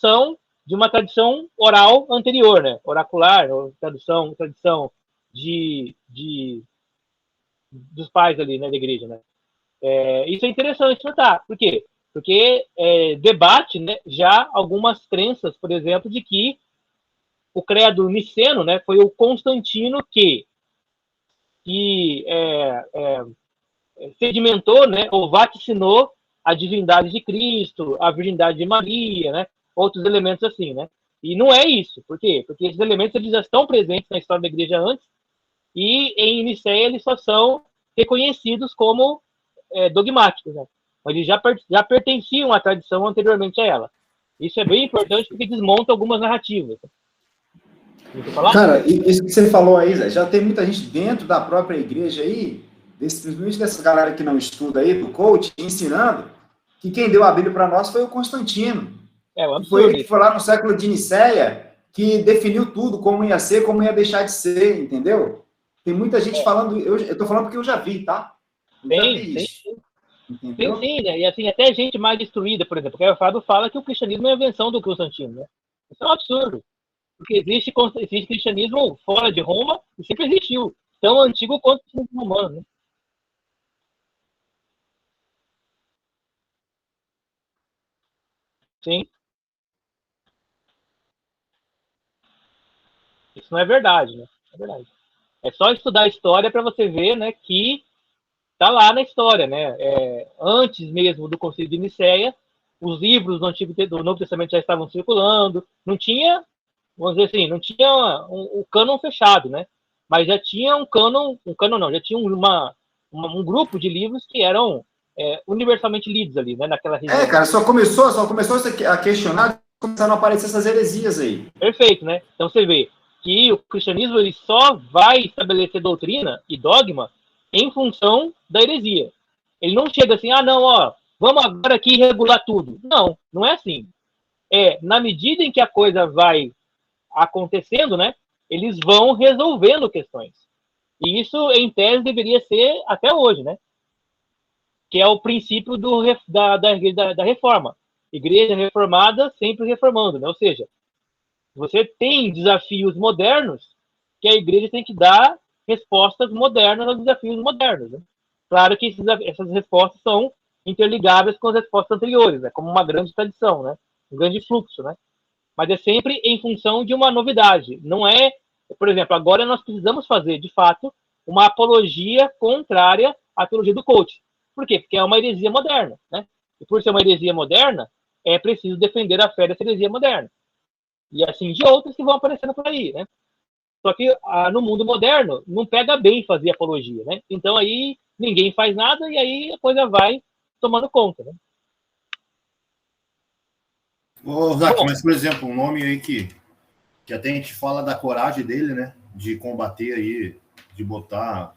reprodução de uma tradição oral anterior, né? Oracular, ou tradição dos pais ali, né, da igreja, né? Isso é interessante notar. Por quê? Porque debate, né, já algumas crenças, por exemplo, de que o credo niceno, né, foi o Constantino que sedimentou, né, ou vaticinou a divindade de Cristo, a virgindade de Maria, né, outros elementos assim, né? E não é isso. Por quê? Porque esses elementos eles já estão presentes na história da igreja antes e em Nicéia eles só são reconhecidos como dogmáticos, né? Mas eles já pertenciam à tradição anteriormente a ela. Isso é bem importante porque desmonta algumas narrativas. Cara, isso que você falou aí, Zé, já tem muita gente dentro da própria igreja aí, principalmente dessa galera que não estuda aí, do coach, ensinando, que quem deu a Bíblia para nós foi o Constantino. Foi ele que foi lá no século de Nicéia que definiu tudo, como ia ser, como ia deixar de ser, entendeu? Tem muita gente falando, eu estou falando porque eu já vi, tá? Sim, né? E assim, até gente mais instruída, por exemplo, o Fábio fala que o cristianismo é a invenção do Constantino, né? Isso é um absurdo. Porque existe cristianismo fora de Roma e sempre existiu. Tão antigo quanto o cristianismo romano, né? Sim. Isso não é verdade, né? É verdade. É só estudar a história para você ver, né, que tá lá na história, né? Antes mesmo do Concílio de Nicéia, os livros do Novo Testamento já estavam circulando, não tinha, vamos dizer assim, não tinha um cânon fechado, né? Mas já tinha um cânon não, já tinha um grupo de livros que eram universalmente lidos ali, né? Naquela região. Cara, só começou a questionar, começaram a aparecer essas heresias aí. Perfeito, né? Então você vê que o cristianismo ele só vai estabelecer doutrina e dogma em função da heresia. Ele não chega assim, não, vamos agora aqui regular tudo. Não, não é assim. Na medida em que a coisa vai acontecendo, né, eles vão resolvendo questões. E isso, em tese, deveria ser até hoje, né? Que é o princípio da reforma. Igreja reformada, sempre reformando, né? Ou seja, você tem desafios modernos que a igreja tem que dar respostas modernas aos desafios modernos. Né? Claro que essas respostas são interligáveis com as respostas anteriores, né? Como uma grande tradição, né? Um grande fluxo, né? Mas é sempre em função de uma novidade. Não é, por exemplo, agora nós precisamos fazer, de fato, uma apologia contrária à teologia do coach. Por quê? Porque é uma heresia moderna, né? E por ser uma heresia moderna, é preciso defender a fé dessa heresia moderna. E assim de outras que vão aparecendo por aí, né? Só que no mundo moderno não pega bem fazer apologia, né? Então aí ninguém faz nada e aí a coisa vai tomando conta, né? Zac, mas por exemplo, um nome aí que até a gente fala da coragem dele, né? De combater aí, de botar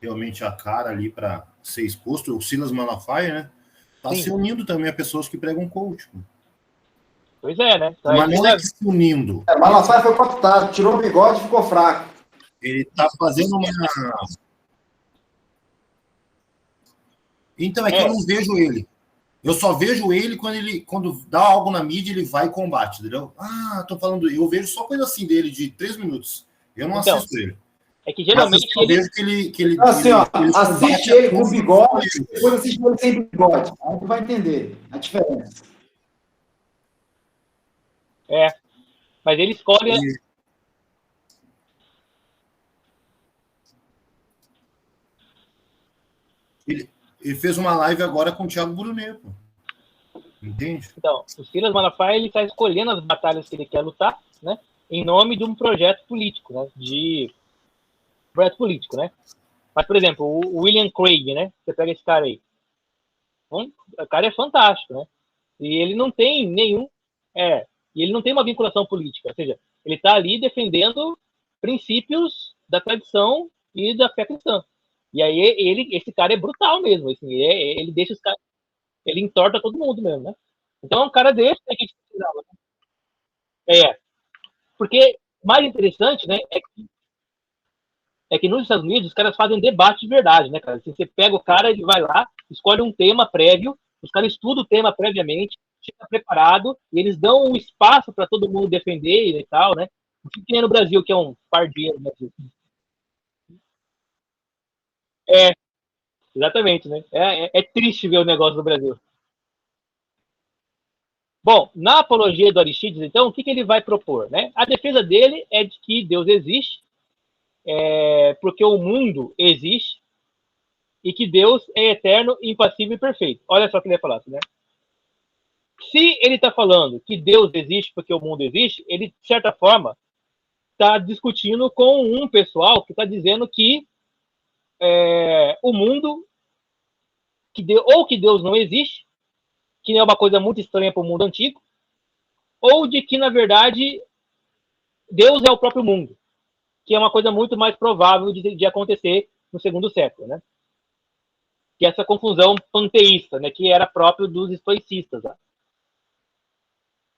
realmente a cara ali para ser exposto, o Silas Malafaia, né? Tá se unindo também a pessoas que pregam coach. Pois é, né? Mas não é que se unindo. Malafaia foi cooptado, tirou o bigode e ficou fraco. Ele tá fazendo uma... Então, que eu não vejo ele. Eu só vejo ele quando dá algo na mídia, ele vai e combate, entendeu? Tô falando... Eu vejo só coisa assim dele, de 3 minutos. Eu não assisto ele. É que geralmente eu vejo que ele assim, assiste ele com bigode, depois assiste ele sem bigode. Aí tu vai entender a diferença. Mas ele escolhe... Ele fez uma live agora com o Thiago Brunet, pô. Entende? Então, o Silas Malafaia, ele está escolhendo as batalhas que ele quer lutar, né? Em nome de um projeto político, né? Né? Mas, por exemplo, o William Craig, né? Você pega esse cara aí. O cara é fantástico, né? E ele não tem e ele não tem uma vinculação política. Ou seja, ele está ali defendendo princípios da tradição e da fé cristã. E aí esse cara é brutal mesmo, assim, ele deixa os caras, ele entorta todo mundo mesmo, né? Então é um cara desse que a gente precisava, né? Porque mais interessante, né, é que nos Estados Unidos os caras fazem debate de verdade, né, cara? Assim, você pega o cara, ele vai lá, escolhe um tema prévio, os caras estudam o tema previamente, chega preparado e eles dão um espaço para todo mundo defender e tal, né? Não fica que nem no Brasil, que é um pardinho. Exatamente, né? É triste ver o negócio do Brasil. Bom, na apologia do Aristídeis, então, o que ele vai propor? Né? A defesa dele é de que Deus existe, porque o mundo existe, e que Deus é eterno, impassível e perfeito. Olha só o que ele vai falar, né? Se ele está falando que Deus existe porque o mundo existe, ele, de certa forma, está discutindo com um pessoal que está dizendo que o mundo, ou que Deus não existe, que é uma coisa muito estranha para o mundo antigo, ou de que, na verdade, Deus é o próprio mundo, que é uma coisa muito mais provável de acontecer no segundo século, né? Que é essa confusão panteísta, né, que era próprio dos estoicistas. Né?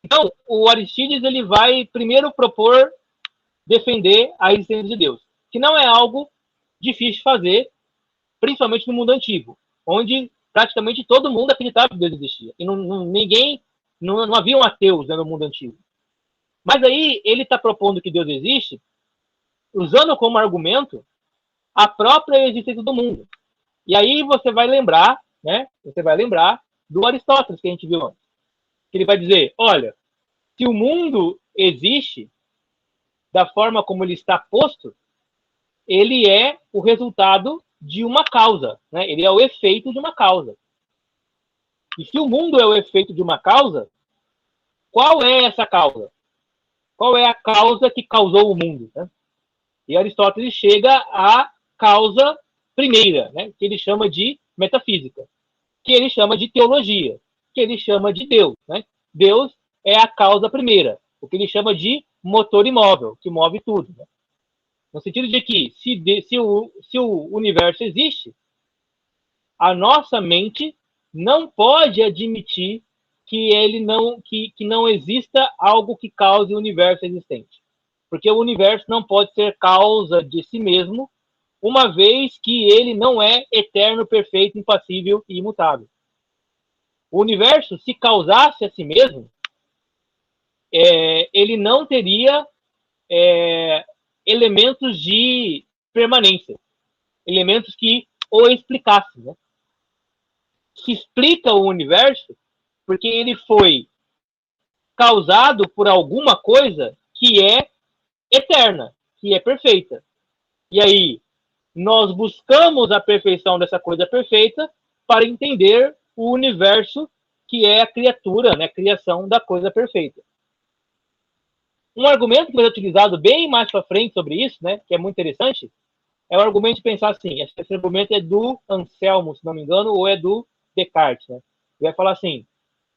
Então, o Aristídeis ele vai primeiro propor defender a existência de Deus, que não é algo difícil de fazer, principalmente no mundo antigo, onde praticamente todo mundo acreditava que Deus existia. E não haviam ateus, né, no mundo antigo. Mas aí ele está propondo que Deus existe, usando como argumento a própria existência do mundo. E aí você vai lembrar, né? Você vai lembrar do Aristóteles que a gente viu antes. Que ele vai dizer, olha, se o mundo existe da forma como ele está posto, ele é o resultado de uma causa, né? Ele é o efeito de uma causa. E se o mundo é o efeito de uma causa, qual é essa causa? Qual é a causa que causou o mundo? Né? E Aristóteles chega à causa primeira, né? Que ele chama de metafísica, que ele chama de teologia, que ele chama de Deus. Né? Deus é a causa primeira, o que ele chama de motor imóvel, que move tudo. Né? No sentido de que, se o universo existe, a nossa mente não pode admitir que não exista algo que cause o universo existente. Porque o universo não pode ser causa de si mesmo, uma vez que ele não é eterno, perfeito, impassível e imutável. O universo, se causasse a si mesmo, ele não teria elementos de permanência, elementos que o explicassem. Né? Se explica o universo porque ele foi causado por alguma coisa que é eterna, que é perfeita. E aí, nós buscamos a perfeição dessa coisa perfeita para entender o universo que é a criatura, né, a criação da coisa perfeita. Um argumento que vai ser utilizado bem mais para frente sobre isso, né, que é muito interessante, é o argumento de pensar assim, esse argumento é do Anselmo, se não me engano, ou é do Descartes. Né? Ele vai falar assim,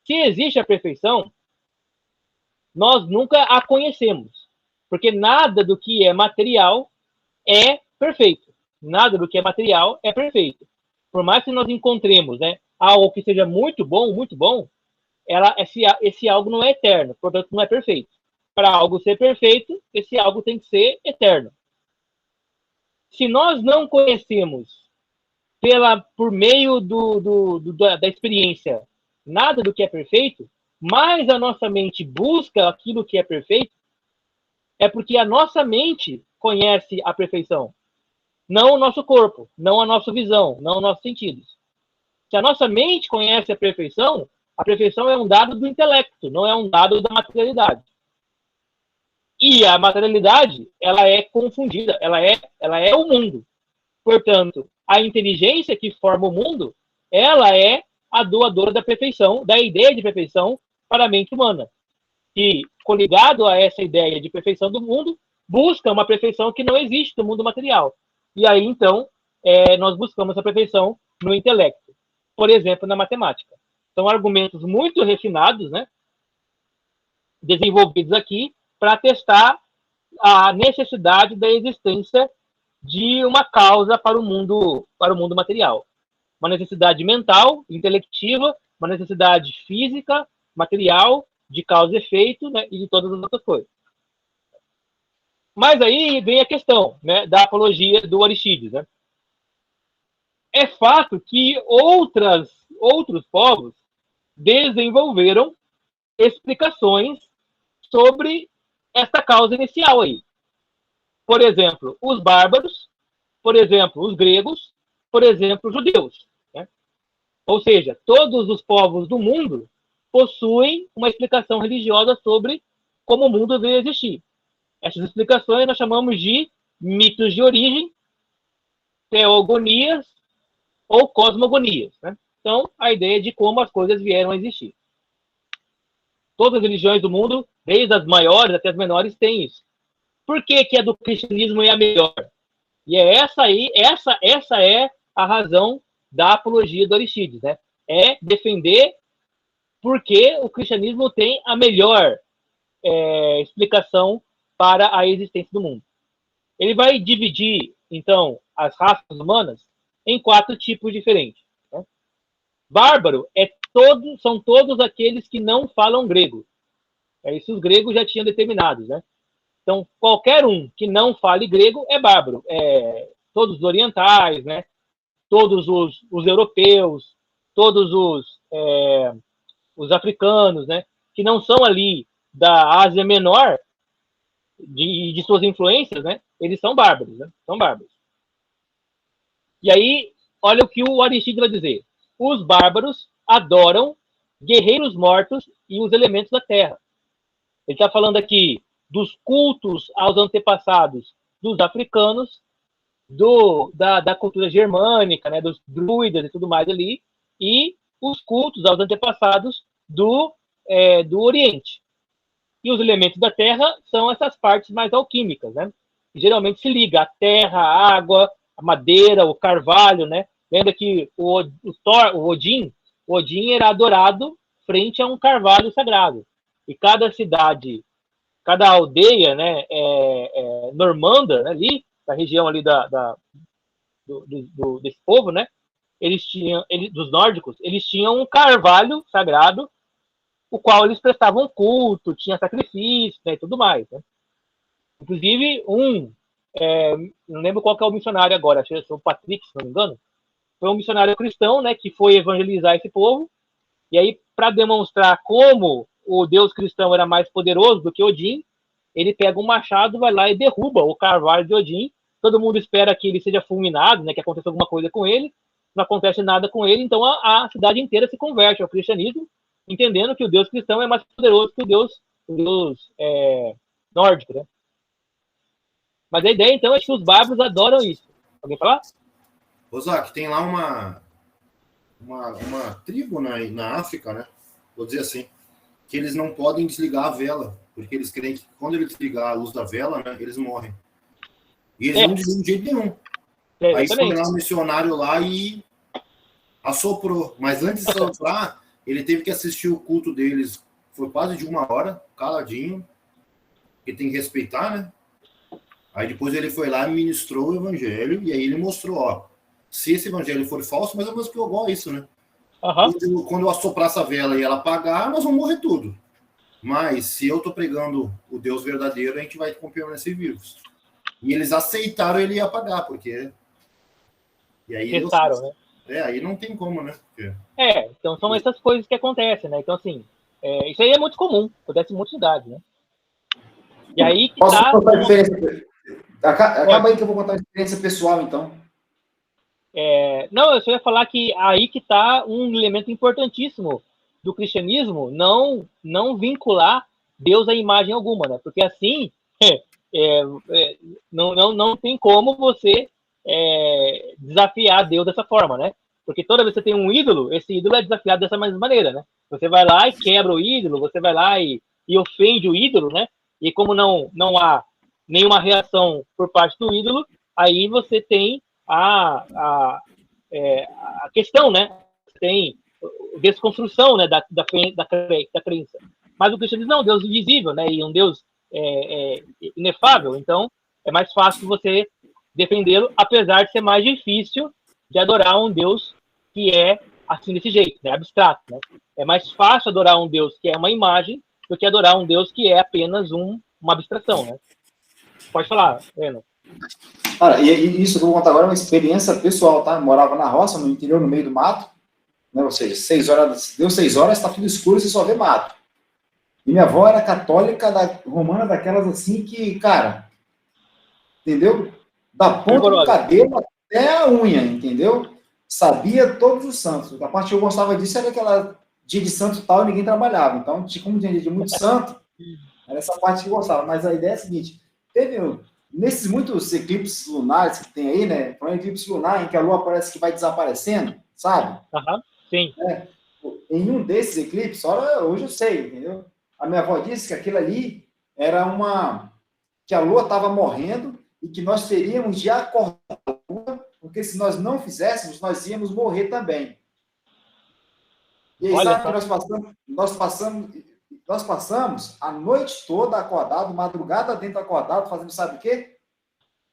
se existe a perfeição, nós nunca a conhecemos, porque nada do que é material é perfeito. Nada do que é material é perfeito. Por mais que nós encontremos, né, algo que seja muito bom, esse algo não é eterno, portanto não é perfeito. Para algo ser perfeito, esse algo tem que ser eterno. Se nós não conhecemos por meio da experiência nada do que é perfeito, mas a nossa mente busca aquilo que é perfeito, é porque a nossa mente conhece a perfeição. Não o nosso corpo, não a nossa visão, não os nossos sentidos. Se a nossa mente conhece a perfeição é um dado do intelecto, não é um dado da materialidade. E a materialidade, ela é confundida, ela é o mundo. Portanto, a inteligência que forma o mundo, ela é a doadora da perfeição, da ideia de perfeição para a mente humana. E, coligado a essa ideia de perfeição do mundo, busca uma perfeição que não existe no mundo material. E aí, então, nós buscamos a perfeição no intelecto. Por exemplo, na matemática. São argumentos muito refinados, né, desenvolvidos aqui, para testar a necessidade da existência de uma causa para o mundo material. Uma necessidade mental, intelectiva, uma necessidade física, material, de causa e efeito, né, e de todas as outras coisas. Mas aí vem a questão, né, da apologia do Aristídeis. Né? É fato que outros povos desenvolveram explicações sobre essa causa inicial aí. Por exemplo, os bárbaros, por exemplo, os gregos, por exemplo, os judeus. Né? Ou seja, todos os povos do mundo possuem uma explicação religiosa sobre como o mundo veio a existir. Essas explicações nós chamamos de mitos de origem, teogonias ou cosmogonias. Né? Então, a ideia de como as coisas vieram a existir. Todas as religiões do mundo, desde as maiores até as menores, têm isso. Por que a do cristianismo é a melhor? E é essa é a razão da apologia do Arístides, né? É defender porque o cristianismo tem a melhor explicação para a existência do mundo. Ele vai dividir, então, as raças humanas em 4 tipos diferentes. Né? Bárbaro são todos aqueles que não falam grego. Isso os gregos já tinham determinado, né? Então, qualquer um que não fale grego é bárbaro. Todos os orientais, né? Todos os europeus, todos os africanos, né? Que não são ali da Ásia Menor, de suas influências, né? Eles são bárbaros, né? São bárbaros. E aí, olha o que o Arístides vai dizer. Os bárbaros adoram guerreiros mortos e os elementos da terra. Ele está falando aqui dos cultos aos antepassados dos africanos, da cultura germânica, né, dos druidas e tudo mais ali, e os cultos aos antepassados do Oriente. E os elementos da terra são essas partes mais alquímicas, né? Que geralmente se liga a terra, a água, a madeira, o carvalho, né? Lembra que o Odin era adorado frente a um carvalho sagrado. E cada cidade, cada aldeia, né, normanda, né, ali, da região ali desse povo, né, dos nórdicos, eles tinham um carvalho sagrado, o qual eles prestavam culto, tinha sacrifício, né, e tudo mais. Né. Inclusive, não lembro qual que é o missionário agora, acho que é o Patrick, se não me engano, foi um missionário cristão, né, que foi evangelizar esse povo, e aí, para demonstrar como o deus cristão era mais poderoso do que Odin, ele pega um machado, vai lá e derruba o carvalho de Odin. Todo mundo espera que ele seja fulminado, né, que aconteça alguma coisa com ele. Não acontece nada com ele, então a cidade inteira se converte ao cristianismo, entendendo que o deus cristão é mais poderoso que o deus nórdico. Né? Mas a ideia, então, é que os bárbaros adoram isso. Alguém falar? Ozaki, tem lá uma tribo na África, né? Vou dizer assim, que eles não podem desligar a vela, porque eles creem que quando ele desligar a luz da vela, né, eles morrem. E eles não desligam de jeito nenhum. Aí foi lá um missionário lá e assoprou. Mas antes de assoprar, ele teve que assistir o culto deles. Foi quase de 1 hora, caladinho. Porque tem que respeitar, né? Aí depois ele foi lá e ministrou o evangelho, e aí ele mostrou, ó, se esse evangelho for falso, mas é mais que eu gosto isso, né? Uhum. Quando eu assoprar essa vela e ela apagar, nós vamos morrer tudo. Mas se eu tô pregando o Deus verdadeiro, a gente vai permanecer vivos. E eles aceitaram ele apagar, porque... E aí testaram, né? Aí não tem como, né? Porque... então são essas coisas que acontecem, né? Então, assim, isso aí é muito comum, acontece em muitas cidades, né? E aí que Posso contar a diferença? Acaba aí que eu vou contar a experiência pessoal, então. Não, eu só ia falar que aí que está um elemento importantíssimo do cristianismo, não vincular Deus a imagem alguma, né? Porque assim não tem como você desafiar Deus dessa forma, né? Porque toda vez que você tem um ídolo, esse ídolo é desafiado dessa mesma maneira, né? Você vai lá e quebra o ídolo, você vai lá e ofende o ídolo, né? E como não há nenhuma reação por parte do ídolo, aí você tem a questão, né? Tem desconstrução, né, da crença. Mas o cristianismo não, Deus invisível, né? E um Deus inefável. Então, é mais fácil você defendê-lo, apesar de ser mais difícil de adorar um Deus que é assim desse jeito, né? Abstrato, né? É mais fácil adorar um Deus que é uma imagem do que adorar um Deus que é apenas uma abstração, né? Pode falar, Breno. Cara, e isso que eu vou contar agora é uma experiência pessoal, tá? Eu morava na roça, no interior, no meio do mato, né? Ou seja, 6 horas, deu 6 horas, tá tudo escuro, você só vê mato. E minha avó era católica romana, daquelas assim que, cara, entendeu? Da ponta do cabelo até a unha, entendeu? Sabia todos os santos. A parte que eu gostava disso era aquela dia de santo tal, ninguém trabalhava. Então, como tinha dia de muito santo, era essa parte que eu gostava. Mas a ideia é a seguinte, nesses muitos eclipses lunares que tem aí, né? Um eclipse lunar em que a Lua parece que vai desaparecendo, sabe? Sim. Em um desses eclipses, hoje eu sei, entendeu? A minha avó disse que aquilo ali era que a Lua estava morrendo e que nós teríamos de acordar a Lua, porque se nós não fizéssemos, nós íamos morrer também. E aí, sabe que nós passamos a noite toda acordado, madrugada dentro acordado, fazendo sabe o quê?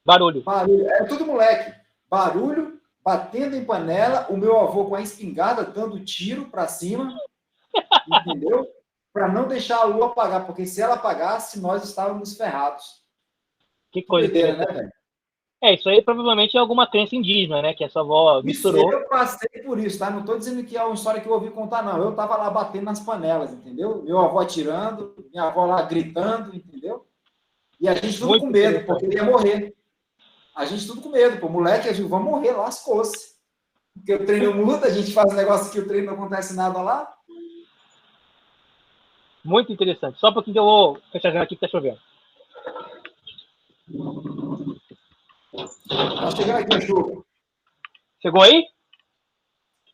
Barulho. Era tudo moleque. Barulho, batendo em panela, o meu avô com a espingarda dando tiro para cima, entendeu? Para não deixar a Lua apagar, porque se ela apagasse, nós estávamos ferrados. Que coisa doideira, né, velho? Isso aí provavelmente é alguma crença indígena, né? Que a sua avó misturou. Eu passei por isso, tá? Não estou dizendo que é uma história que eu ouvi contar, não. Eu estava lá batendo nas panelas, entendeu? Meu avô atirando, minha avó lá gritando, entendeu? E a gente tudo com medo, porque ele ia morrer. A gente tudo com medo, pô. Moleque, a gente vai morrer, lascou-se. Porque o treino muda, a gente faz um negócio que o treino não acontece nada lá. Muito interessante. Só um pouquinho que eu vou fechar aqui que tá chovendo. Tá chegando aqui a chuva. Chegou aí?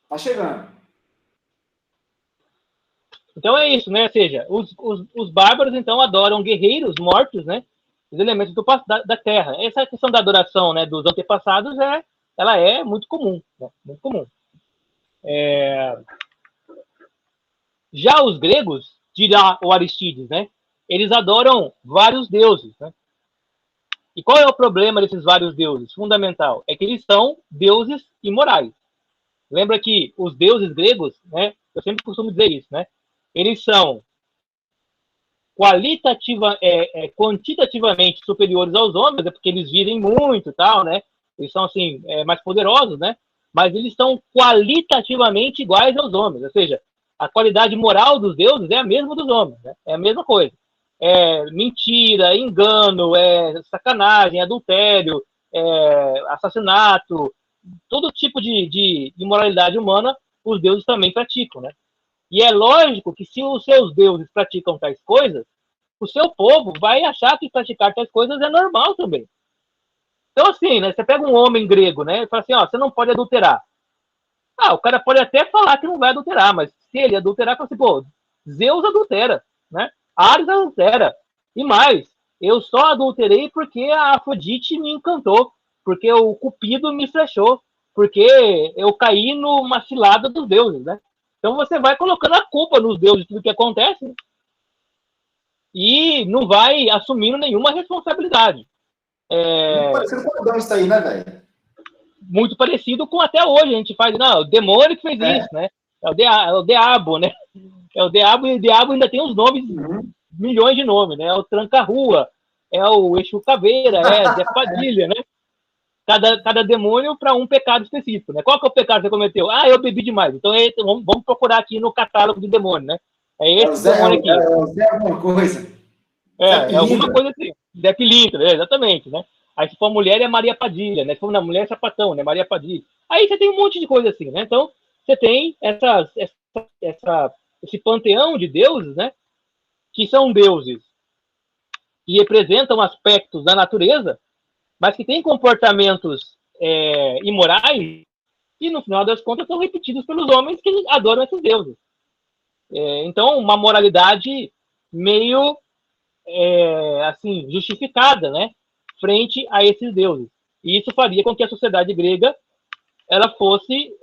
Tá chegando. Então é isso, né? Ou seja, os bárbaros, então, adoram guerreiros mortos, né? Os elementos da terra. Essa questão da adoração, né, dos antepassados, ela é muito comum. Né? Muito comum. Já os gregos, dirá o Aristides, né? Eles adoram vários deuses, né? E qual é o problema desses vários deuses? Fundamental. É que eles são deuses imorais. Lembra que os deuses gregos, né? Eu sempre costumo dizer isso, né? Eles são quantitativamente superiores aos homens, é porque eles vivem muito e tal, né? Eles são, assim, mais poderosos, né? Mas eles são qualitativamente iguais aos homens. Ou seja, a qualidade moral dos deuses é a mesma dos homens, né? É a mesma coisa. Mentira, engano, sacanagem, adultério, assassinato, todo tipo de imoralidade humana, os deuses também praticam, né? E é lógico que se os seus deuses praticam tais coisas, o seu povo vai achar que praticar tais coisas é normal também. Então, assim, né? Você pega um homem grego, né? E fala assim, ó, você não pode adulterar. O cara pode até falar que não vai adulterar, mas se ele adulterar, fala assim, pô, Zeus adultera, né? Ares adultera. E mais, eu só adulterei porque a Afrodite me encantou, porque o Cupido me flechou, porque eu caí numa cilada dos deuses, né? Então você vai colocando a culpa nos deuses de tudo que acontece, né? E não vai assumindo nenhuma responsabilidade. Muito parecido com o Adão isso aí, né, velho? Muito parecido com até hoje a gente faz, não, o demônio que fez isso, né? É o diabo, né? É o diabo, e o diabo ainda tem os nomes, milhões de nomes, né? É o Tranca-Rua, é o Exu Caveira, é Zé Padilha, né? Cada demônio para um pecado específico, né? Qual que é o pecado que você cometeu? Eu bebi demais. Então vamos procurar aqui no catálogo de demônio, né? É esse demônio aqui. É alguma coisa. É alguma coisa assim. Zé Pilintra, exatamente, né? Aí se for mulher é Maria Padilha, né? Se for na mulher é Sapatão, né? Maria Padilha. Aí você tem um monte de coisa assim, né? Então você tem esse panteão de deuses, né? Que são deuses que representam aspectos da natureza, mas que têm comportamentos imorais e, no final das contas, são repetidos pelos homens que adoram esses deuses. Então, uma moralidade meio, assim, justificada, né? Frente a esses deuses. E isso faria com que a sociedade grega ela fosse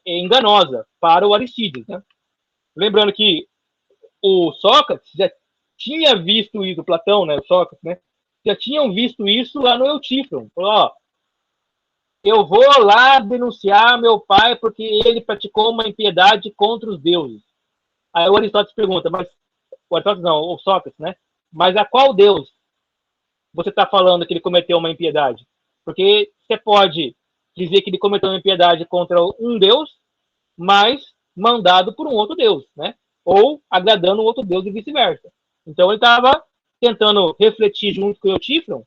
enganosa para o Aristides, né? Lembrando que o Sócrates já tinha visto isso, Platão, né? O Sócrates, né? Já tinham visto isso lá no Eutífron. Falou, eu vou lá denunciar meu pai porque ele praticou uma impiedade contra os deuses. Aí o Aristóteles pergunta, mas o Aristóteles não, o Sócrates, né? Mas a qual deus você está falando que ele cometeu uma impiedade? Porque você pode dizer que ele cometeu uma impiedade contra um deus, mas mandado por um outro deus, né? ou agradando um outro Deus e vice-versa. Então ele estava tentando refletir junto com o Eutífron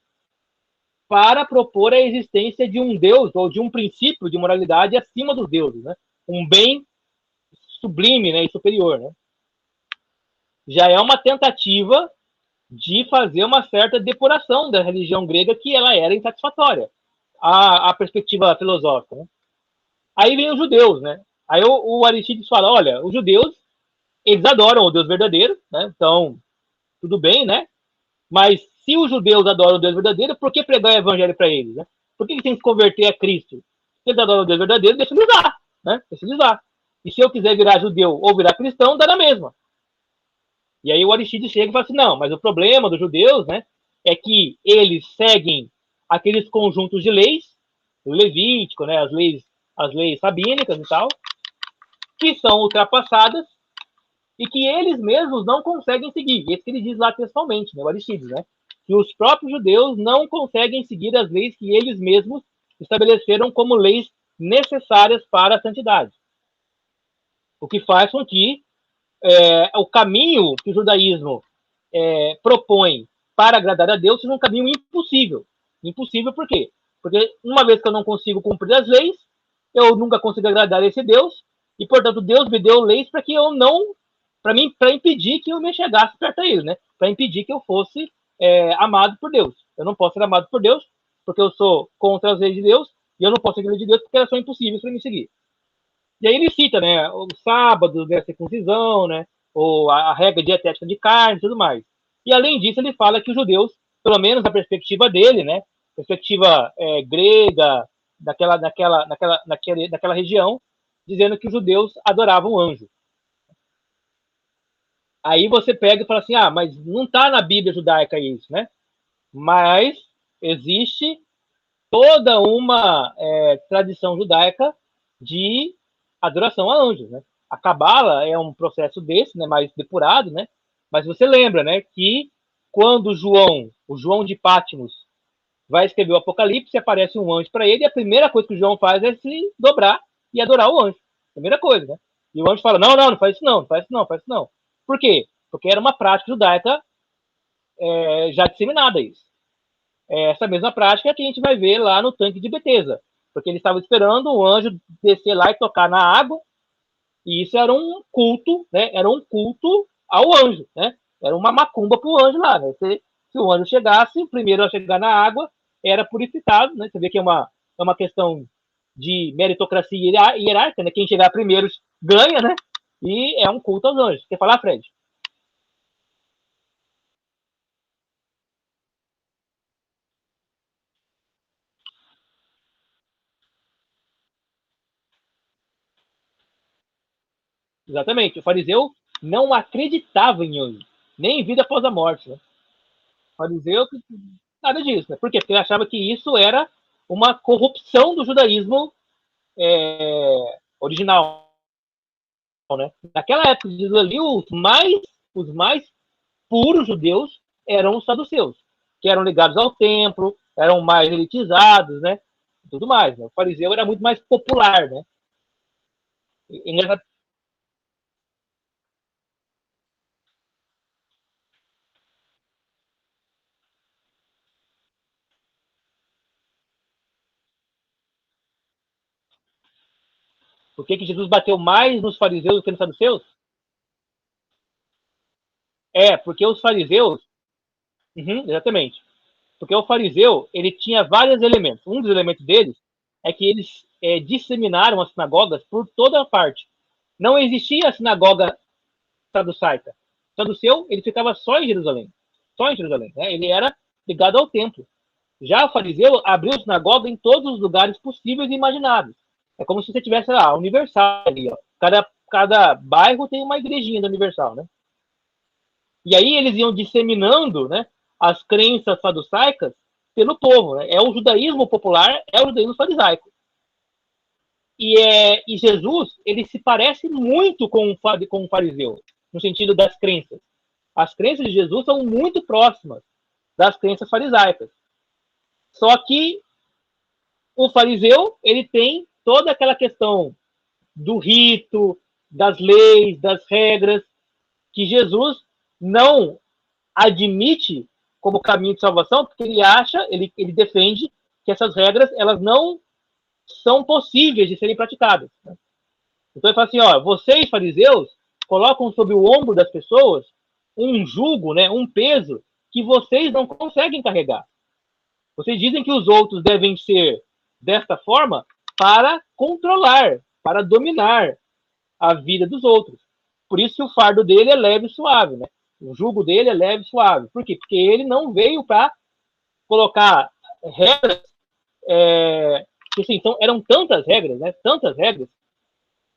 para propor a existência de um Deus ou de um princípio de moralidade acima dos deuses, né? Um bem sublime, né, e superior, né? Já é uma tentativa de fazer uma certa depuração da religião grega, que ela era insatisfatória à perspectiva filosófica, né? Aí vem os judeus, né? Aí o Aristídeos fala, olha, os judeus, eles adoram o Deus verdadeiro, né? Então, tudo bem, né? Mas se os judeus adoram o Deus verdadeiro, por que pregar o evangelho para eles, né? Por que eles têm que se converter a Cristo? Se eles adoram o Deus verdadeiro, deixa eles lá, né? Deixa eles lá. E se eu quiser virar judeu ou virar cristão, dá na mesma. E aí o Aristídeos chega e fala assim, não, mas o problema dos judeus, né, é que eles seguem aqueles conjuntos de leis, o Levítico, né, as leis rabínicas e tal, que são ultrapassadas e que eles mesmos não conseguem seguir. Isso que ele diz lá textualmente, né, o Aristídeos, né, que os próprios judeus não conseguem seguir as leis que eles mesmos estabeleceram como leis necessárias para a santidade. O que faz com que o caminho que o judaísmo propõe para agradar a Deus seja um caminho impossível. Impossível por quê? Porque uma vez que eu não consigo cumprir as leis, eu nunca consigo agradar esse Deus, e portanto Deus me deu leis para que eu não, para impedir que eu me chegasse perto a ele, né? Para impedir que eu fosse amado por Deus. Eu não posso ser amado por Deus porque eu sou contra as leis de Deus, e eu não posso seguir a lei de Deus porque elas são impossíveis para me seguir. E aí ele cita, né, o sábado, né, a circuncisão, né, ou a regra dietética de carne e tudo mais. E além disso, ele fala que os judeus, pelo menos na perspectiva dele, né, perspectiva grega, daquela região, dizendo que os judeus adoravam o anjo. Aí você pega e fala assim, mas não está na Bíblia judaica isso, né? Mas existe toda uma tradição judaica de adoração a anjos, né? A Cabala é um processo desse, né, mais depurado, né? Mas você lembra, né, que quando o João de Patmos vai escrever o Apocalipse, aparece um anjo para ele, e a primeira coisa que o João faz é se dobrar e adorar o anjo. Primeira coisa, né? E o anjo fala, não faz isso não, não faz isso não, não faz isso não. Por quê? Porque era uma prática judaica já disseminada isso. Essa mesma prática que a gente vai ver lá no tanque de Betesda, porque eles estavam esperando o anjo descer lá e tocar na água, e isso era um culto, né? Era um culto ao anjo, né? Era uma macumba para o anjo lá, né? Se o anjo chegasse, o primeiro a chegar na água era purificado, né? Você vê que é uma questão de meritocracia hierárquica, né? Quem chegar primeiro ganha, né? E é um culto aos anjos. Quer falar, Fred? Exatamente. O fariseu não acreditava em anjo, nem em vida após a morte, né? O fariseu, nada disso, né? Por quê? Porque ele achava que isso era uma corrupção do judaísmo original, né? Naquela época, diz ali, os mais puros judeus eram os saduceus, que eram ligados ao templo, eram mais elitizados, né? E tudo mais, né? O fariseu era muito mais popular, né? Por que Jesus bateu mais nos fariseus do que nos saduceus? Porque os fariseus... exatamente. Porque o fariseu, ele tinha vários elementos. Um dos elementos deles é que eles disseminaram as sinagogas por toda a parte. Não existia a sinagoga saducaica. O saduceu, ele ficava só em Jerusalém. Só em Jerusalém, né? Ele era ligado ao templo. Já o fariseu abriu sinagoga em todos os lugares possíveis e imagináveis. É como se você tivesse lá, a Universal ali, ó. Cada bairro tem uma igrejinha da Universal, né? E aí eles iam disseminando, né, as crenças saducaicas pelo povo, né? É o judaísmo popular, é o judaísmo farisaico. E Jesus, ele se parece muito com o fariseu, no sentido das crenças. As crenças de Jesus são muito próximas das crenças farisaicas. Só que o fariseu, ele tem toda aquela questão do rito, das leis, das regras, que Jesus não admite como caminho de salvação, porque ele acha, ele defende que essas regras, elas não são possíveis de serem praticadas. Né? Então ele fala assim, ó, vocês, fariseus, colocam sobre o ombro das pessoas um jugo, né, um peso que vocês não conseguem carregar. Vocês dizem que os outros devem ser desta forma para controlar, para dominar a vida dos outros. Por isso que o fardo dele é leve e suave, né? O jugo dele é leve e suave. Por quê? Porque ele não veio para colocar regras, assim, então, eram tantas regras, né? Tantas regras,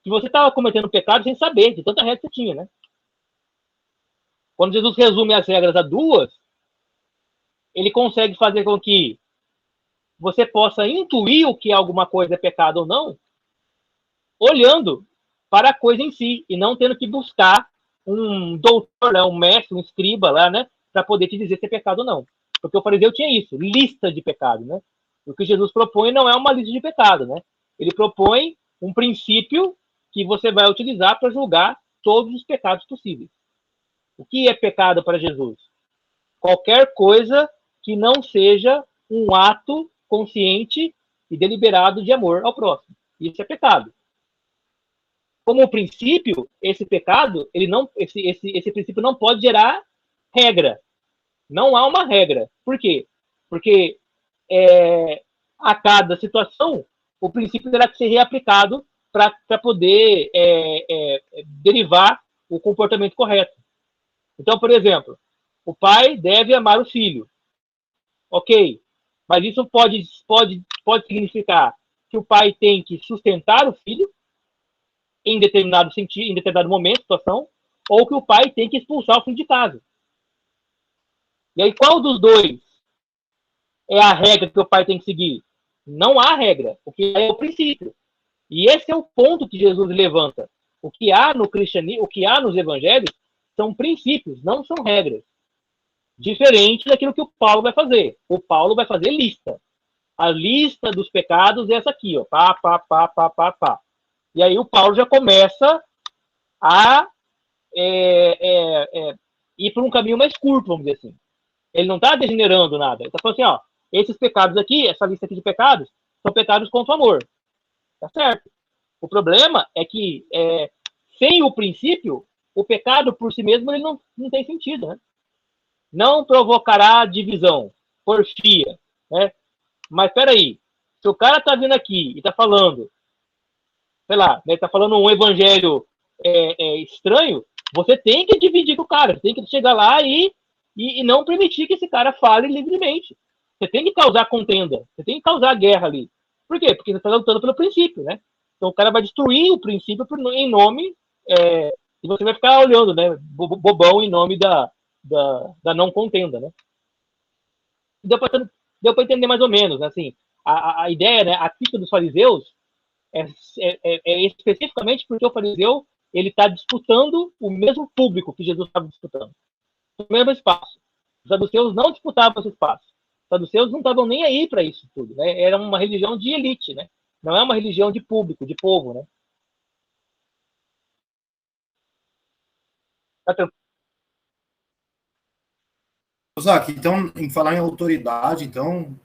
que você estava cometendo pecado sem saber, de tanta regra que você tinha, né? Quando Jesus resume as regras a duas, ele consegue fazer com que você possa intuir o que alguma coisa é pecado ou não, olhando para a coisa em si, e não tendo que buscar um doutor, né, um mestre, um escriba lá, né, para poder te dizer se é pecado ou não. Porque o fariseu tinha isso, lista de pecado, né? O que Jesus propõe não é uma lista de pecado, né? Ele propõe um princípio que você vai utilizar para julgar todos os pecados possíveis. O que é pecado para Jesus? Qualquer coisa que não seja um ato consciente e deliberado de amor ao próximo. Isso é pecado. Como princípio, esse pecado, esse princípio não pode gerar regra. Não há uma regra. Por quê? Porque a cada situação, o princípio terá que ser reaplicado para poder derivar o comportamento correto. Então, por exemplo, o pai deve amar o filho. Ok, mas isso pode significar que o pai tem que sustentar o filho em determinado sentido, em determinado momento, situação, ou que o pai tem que expulsar o filho de casa. E aí, qual dos dois é a regra que o pai tem que seguir? Não há regra, o que é o princípio. E esse é o ponto que Jesus levanta. O que há no cristianismo, o que há nos evangelhos, são princípios, não são regras. Diferente daquilo que o Paulo vai fazer. O Paulo vai fazer lista. A lista dos pecados é essa aqui, ó. Pá, pá, pá, pá, pá, pá. E aí o Paulo já começa a ir por um caminho mais curto, vamos dizer assim. Ele não está degenerando nada. Ele está falando assim, ó, esses pecados aqui, essa lista aqui de pecados, são pecados contra o amor. Tá certo? O problema é que, sem o princípio, o pecado por si mesmo ele não tem sentido, né? Não provocará divisão, porfia, né? Mas peraí, se o cara tá vindo aqui e tá falando, sei lá, né, tá falando um evangelho estranho, você tem que dividir com o cara, você tem que chegar lá e não permitir que esse cara fale livremente. Você tem que causar contenda, você tem que causar guerra ali. Por quê? Porque você está lutando pelo princípio, né? Então o cara vai destruir o princípio em nome, e você vai ficar olhando, né? Bobão em nome da não contenda, né? Deu para entender mais ou menos, né? Assim, a ideia, né? A crítica dos fariseus é especificamente porque o fariseu ele está disputando o mesmo público que Jesus estava disputando, o mesmo espaço. Os saduceus não disputavam esse espaço. Os saduceus não estavam nem aí para isso tudo, né? Era uma religião de elite, né? Não é uma religião de público, de povo, né? Tá. Zac, então, em falar em autoridade, então,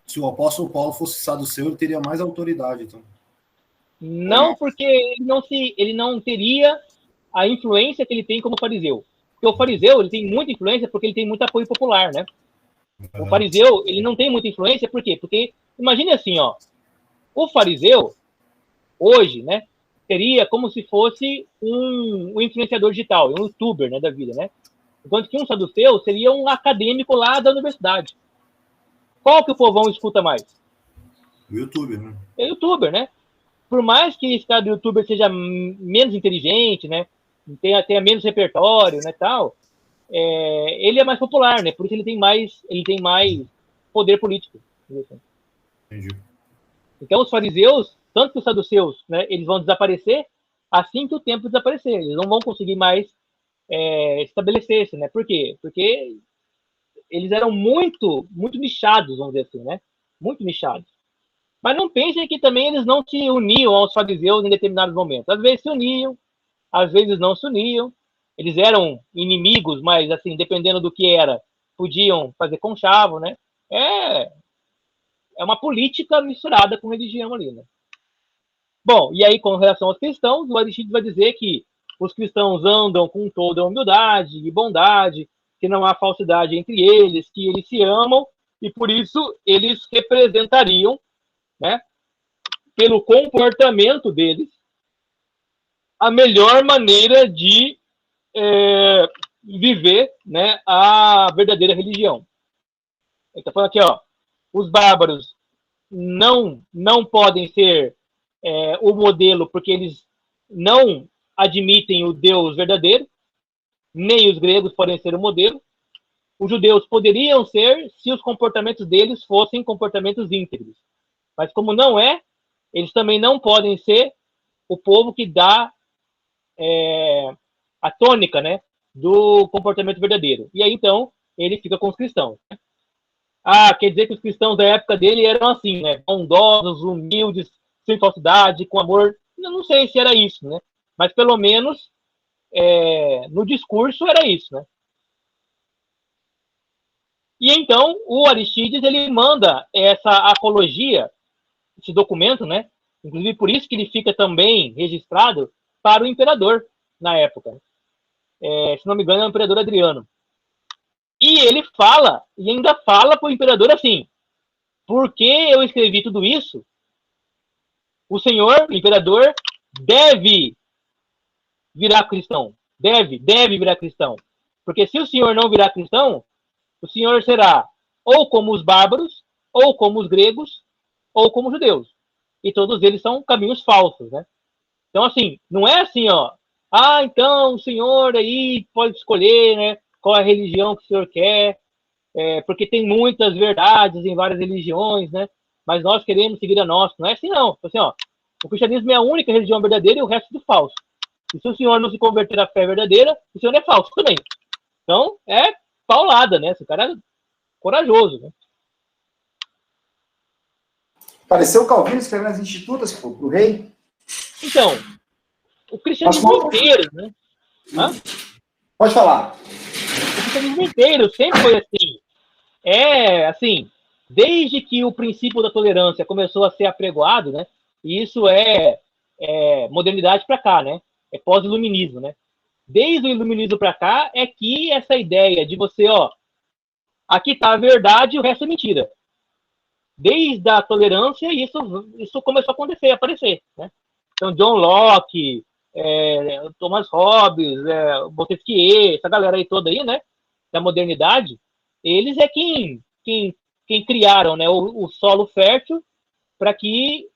se o apóstolo Paulo fosse saduceu, ele teria mais autoridade, então. Não, porque ele não teria a influência que ele tem como fariseu. Porque o fariseu, ele tem muita influência porque ele tem muito apoio popular, né? O fariseu, ele não tem muita influência, por quê? Porque, imagine assim, ó, o fariseu, hoje, né, seria como se fosse um influenciador digital, um youtuber, né, da vida, né? Enquanto que um saduceu seria um acadêmico lá da universidade. Qual que o povão escuta mais? O youtuber, né? É youtuber, né? Por mais que esse cara do youtuber seja menos inteligente, né? Tenha menos repertório, né, tal, ele é mais popular, né? Por isso ele tem mais poder político. Entendi. Então os fariseus, tanto que os saduceus, né, eles vão desaparecer assim que o tempo desaparecer. Eles não vão conseguir mais estabelecer-se, né? Por quê? Porque eles eram muito nichados, vamos dizer assim, né? Muito nichados. Mas não pensem que também eles não se uniam aos fariseus em determinados momentos. Às vezes se uniam, às vezes não se uniam. Eles eram inimigos, mas, assim, dependendo do que era, podiam fazer conchavo, né? É uma política misturada com religião ali, né? Bom, e aí, com relação aos cristãos, o Aristides vai dizer que os cristãos andam com toda a humildade e bondade, que não há falsidade entre eles, que eles se amam, e por isso eles representariam, né, pelo comportamento deles, a melhor maneira de viver, né, a verdadeira religião. Ele está falando aqui, ó, os bárbaros não podem ser o modelo porque eles não admitem o Deus verdadeiro, nem os gregos podem ser o modelo. Os judeus poderiam ser se os comportamentos deles fossem comportamentos íntegros. Mas como não é, eles também não podem ser o povo que dá a tônica, né, do comportamento verdadeiro. E aí, então, ele fica com os cristãos. Quer dizer que os cristãos da época dele eram assim, né, bondosos, humildes, sem falsidade, com amor. Eu não sei se era isso, né? Mas pelo menos no discurso era isso, né? E então o Aristides ele manda essa apologia, esse documento, né? Inclusive por isso que ele fica também registrado para o imperador na época. Se não me engano, é o imperador Adriano. E ele fala, e ainda fala para o imperador assim: por que eu escrevi tudo isso? O senhor, o imperador, deve virar cristão. Deve virar cristão. Porque se o senhor não virar cristão, o senhor será ou como os bárbaros, ou como os gregos, ou como os judeus. E todos eles são caminhos falsos, né? Então, assim, não é assim, ó. Então o senhor aí pode escolher, né? Qual é a religião que o senhor quer, porque tem muitas verdades em várias religiões, né? Mas nós queremos seguir a nossa. Não é assim, não. Assim, ó, o cristianismo é a única religião verdadeira e o resto é tudo falso. E se o senhor não se converter à fé verdadeira, o senhor é falso também. Então, é paulada, né? Esse cara é corajoso, né? Apareceu o Calvino escrevendo as institutas para o rei? Então, o cristianismo inteiro, né? Pode falar. O cristianismo inteiro sempre foi assim. Assim, desde que o princípio da tolerância começou a ser apregoado, né? E isso é modernidade para cá, né? É pós-iluminismo, né? Desde o iluminismo para cá é que essa ideia de você, ó, aqui está a verdade e o resto é mentira. Desde a tolerância, isso começou a acontecer, a aparecer, né? Então, John Locke, Thomas Hobbes, Montesquieu, essa galera aí toda aí, né? Da modernidade, eles é quem criaram, né, o solo fértil para que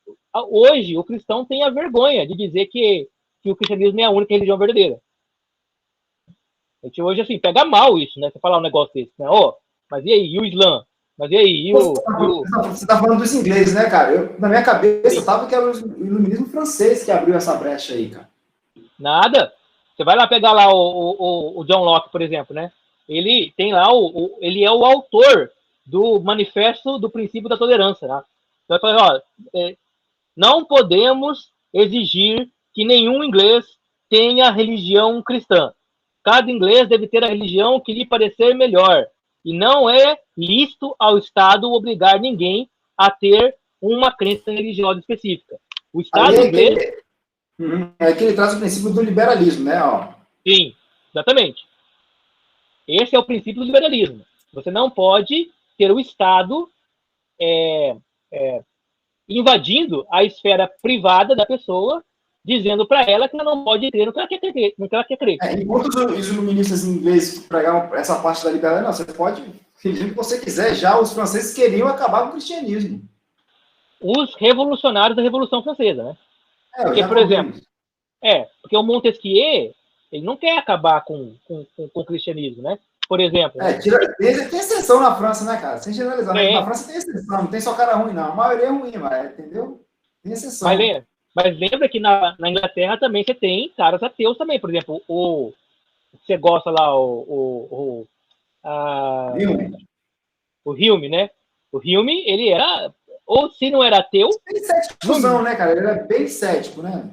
hoje o cristão tenha vergonha de dizer que o cristianismo é a única religião verdadeira. A gente hoje, assim, pega mal isso, né? Você falar um negócio desse, né? Mas e aí? E o Islã? Mas e aí? Você está falando dos ingleses, né, cara? Na minha cabeça estava que era o iluminismo francês que abriu essa brecha aí, cara. Nada. Você vai lá pegar lá o John Locke, por exemplo, né? Ele tem lá, ele é o autor do Manifesto do Princípio da Tolerância, né? Então, ele fala, não podemos exigir que nenhum inglês tenha religião cristã. Cada inglês deve ter a religião que lhe parecer melhor. E não é lícito ao Estado obrigar ninguém a ter uma crença religiosa específica. O Estado inglês... É que ele traz o princípio do liberalismo, né? Sim, exatamente. Esse é o princípio do liberalismo. Você não pode ter o Estado invadindo a esfera privada da pessoa, dizendo para ela que ela não pode crer no que ela quer crer. Enquanto os iluministas ingleses pregavam essa parte da liberdade, não, você pode fingir o que você quiser. Já os franceses queriam acabar com o cristianismo. Os revolucionários da Revolução Francesa, né? Porque, por exemplo, porque o Montesquieu, ele não quer acabar com o cristianismo, né? Por exemplo. Tem exceção na França, né, cara? Sem generalizar. Na França tem exceção, não tem só cara ruim, não. A maioria é ruim, mas, entendeu? Tem exceção. Mas lembra que na Inglaterra também você tem caras ateus também. Por exemplo, você gosta lá, o Hume, né? O Hume, ele era, ou se não era ateu... Bem cético, né, cara? Ele era bem cético, né?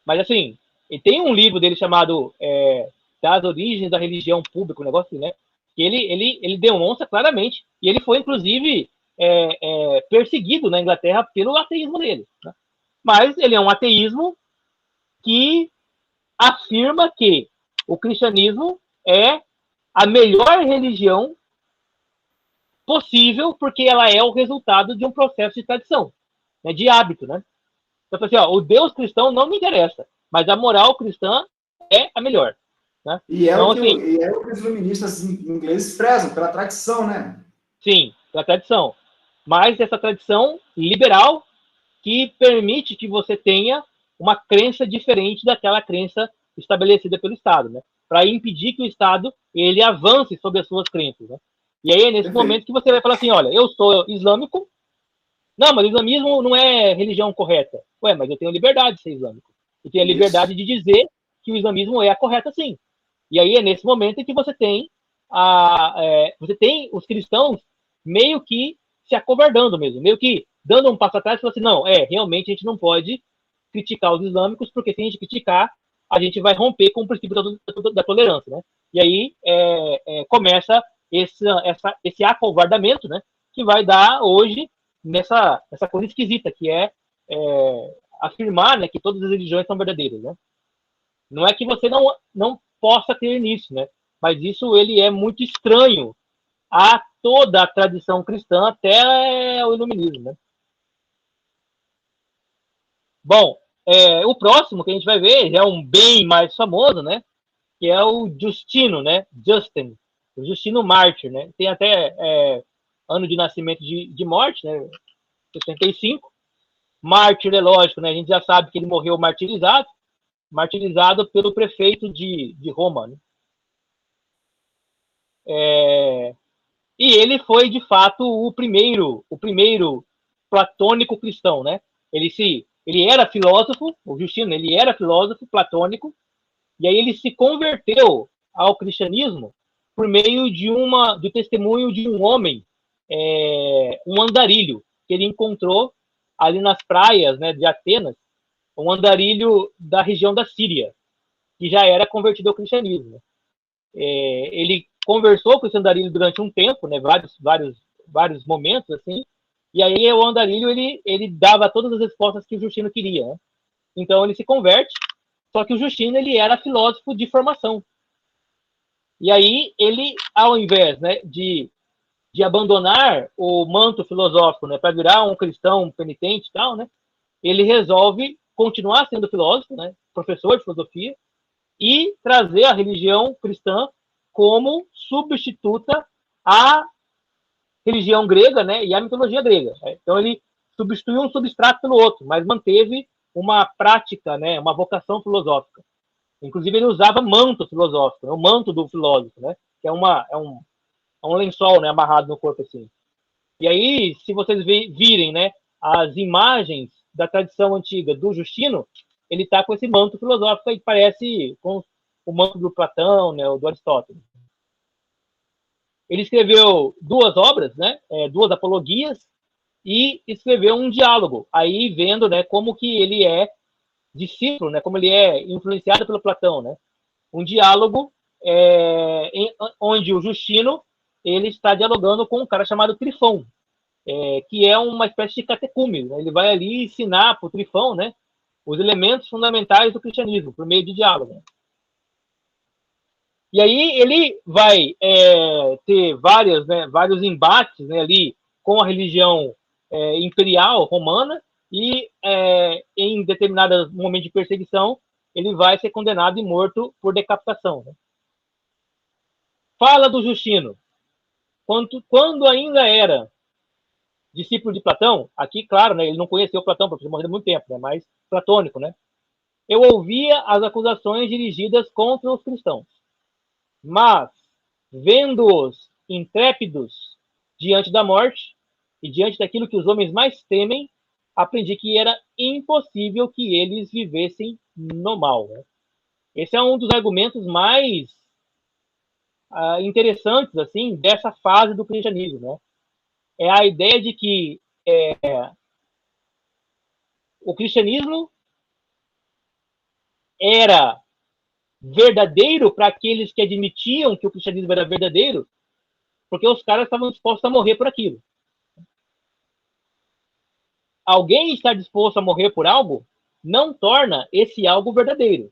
Mas assim, E tem um livro dele chamado Das Origens da Religião Pública, um negócio assim, né? Que ele demonstra claramente, e ele foi, inclusive, perseguido na Inglaterra pelo ateísmo dele. Né? Mas ele é um ateísmo que afirma que o cristianismo é a melhor religião possível, porque ela é o resultado de um processo de tradição, né, de hábito, né? Então, assim, ó, o Deus cristão não me interessa, mas a moral cristã é a melhor. Né? Então, o que os iluministas ingleses prezam, pela tradição, né? Sim, pela tradição. Mas essa tradição liberal que permite que você tenha uma crença diferente daquela crença estabelecida pelo Estado, né? Para impedir que o Estado ele avance sobre as suas crenças, né? E aí é nesse momento que você vai falar assim, olha, eu sou islâmico, não, mas o islamismo não é religião correta. Ué, mas eu tenho liberdade de ser islâmico. Eu tenho a liberdade de dizer que o islamismo é a correta sim. E aí é nesse momento em que você tem os cristãos meio que se acovardando mesmo, meio que dando um passo atrás e falando assim, não, realmente a gente não pode criticar os islâmicos, porque se a gente criticar, a gente vai romper com o princípio da tolerância, né? E aí começa esse acovardamento, né? Que vai dar hoje nessa coisa esquisita, que é afirmar, né, que todas as religiões são verdadeiras, né? Não é que você não possa ter nisso, né? Mas isso ele é muito estranho a toda a tradição cristã até o iluminismo, né? Bom, o próximo que a gente vai ver é um bem mais famoso, né? Que é o Justino, né? Justin, o Justino Mártir, né? Tem até ano de nascimento de morte, né? 65. Mártir é lógico, né? A gente já sabe que ele morreu martirizado pelo prefeito de Roma, né? E ele foi, de fato, o primeiro platônico cristão, né? Ele era filósofo, o Justino, ele era filósofo platônico, e aí ele se converteu ao cristianismo por meio do testemunho de um homem, um andarilho, que ele encontrou ali nas praias, né, de Atenas, um andarilho da região da Síria, que já era convertido ao cristianismo. Ele conversou com esse andarilho durante um tempo, né, vários momentos, assim, e aí o andarilho ele dava todas as respostas que o Justino queria. Né? Então ele se converte, só que o Justino ele era filósofo de formação. E aí ele, ao invés, né, de abandonar o manto filosófico, né, para virar um cristão penitente e tal, né, ele resolve continuar sendo filósofo, né, professor de filosofia, e trazer a religião cristã como substituta à religião grega, né, e à mitologia grega. Né? Então ele substituiu um substrato pelo outro, mas manteve uma prática, né, uma vocação filosófica. Inclusive ele usava manto filosófico, né, o manto do filósofo, né, que é um lençol, né, amarrado no corpo assim. E aí, se vocês virem, né, as imagens da tradição antiga do Justino, ele está com esse manto filosófico que parece com o manto do Platão, né, ou do Aristóteles. Ele escreveu 2 obras, né, 2 apologias, e escreveu um diálogo, aí vendo, né, como que ele é discípulo, né, como ele é influenciado pelo Platão, né, um diálogo onde o Justino ele está dialogando com um cara chamado Trifão, que é uma espécie de catecúmeno. Né? Ele vai ali ensinar para o Trifão, né, os elementos fundamentais do cristianismo, por meio de diálogo. E aí ele vai ter vários embates, né, ali com a religião imperial romana e, em determinado momento de perseguição, ele vai ser condenado e morto por decapitação. Né? Fala do Justino. Quando ainda era discípulo de Platão, aqui, claro, né, ele não conheceu Platão, porque ele morreu há muito tempo, né, mas platônico, né? Eu ouvia as acusações dirigidas contra os cristãos, mas, vendo-os intrépidos diante da morte e diante daquilo que os homens mais temem, aprendi que era impossível que eles vivessem no mal. Né? Esse é um dos argumentos mais interessantes assim dessa fase do cristianismo, né? É a ideia de que o cristianismo era verdadeiro para aqueles que admitiam que o cristianismo era verdadeiro, porque os caras estavam dispostos a morrer por aquilo. Alguém estar disposto a morrer por algo não torna esse algo verdadeiro,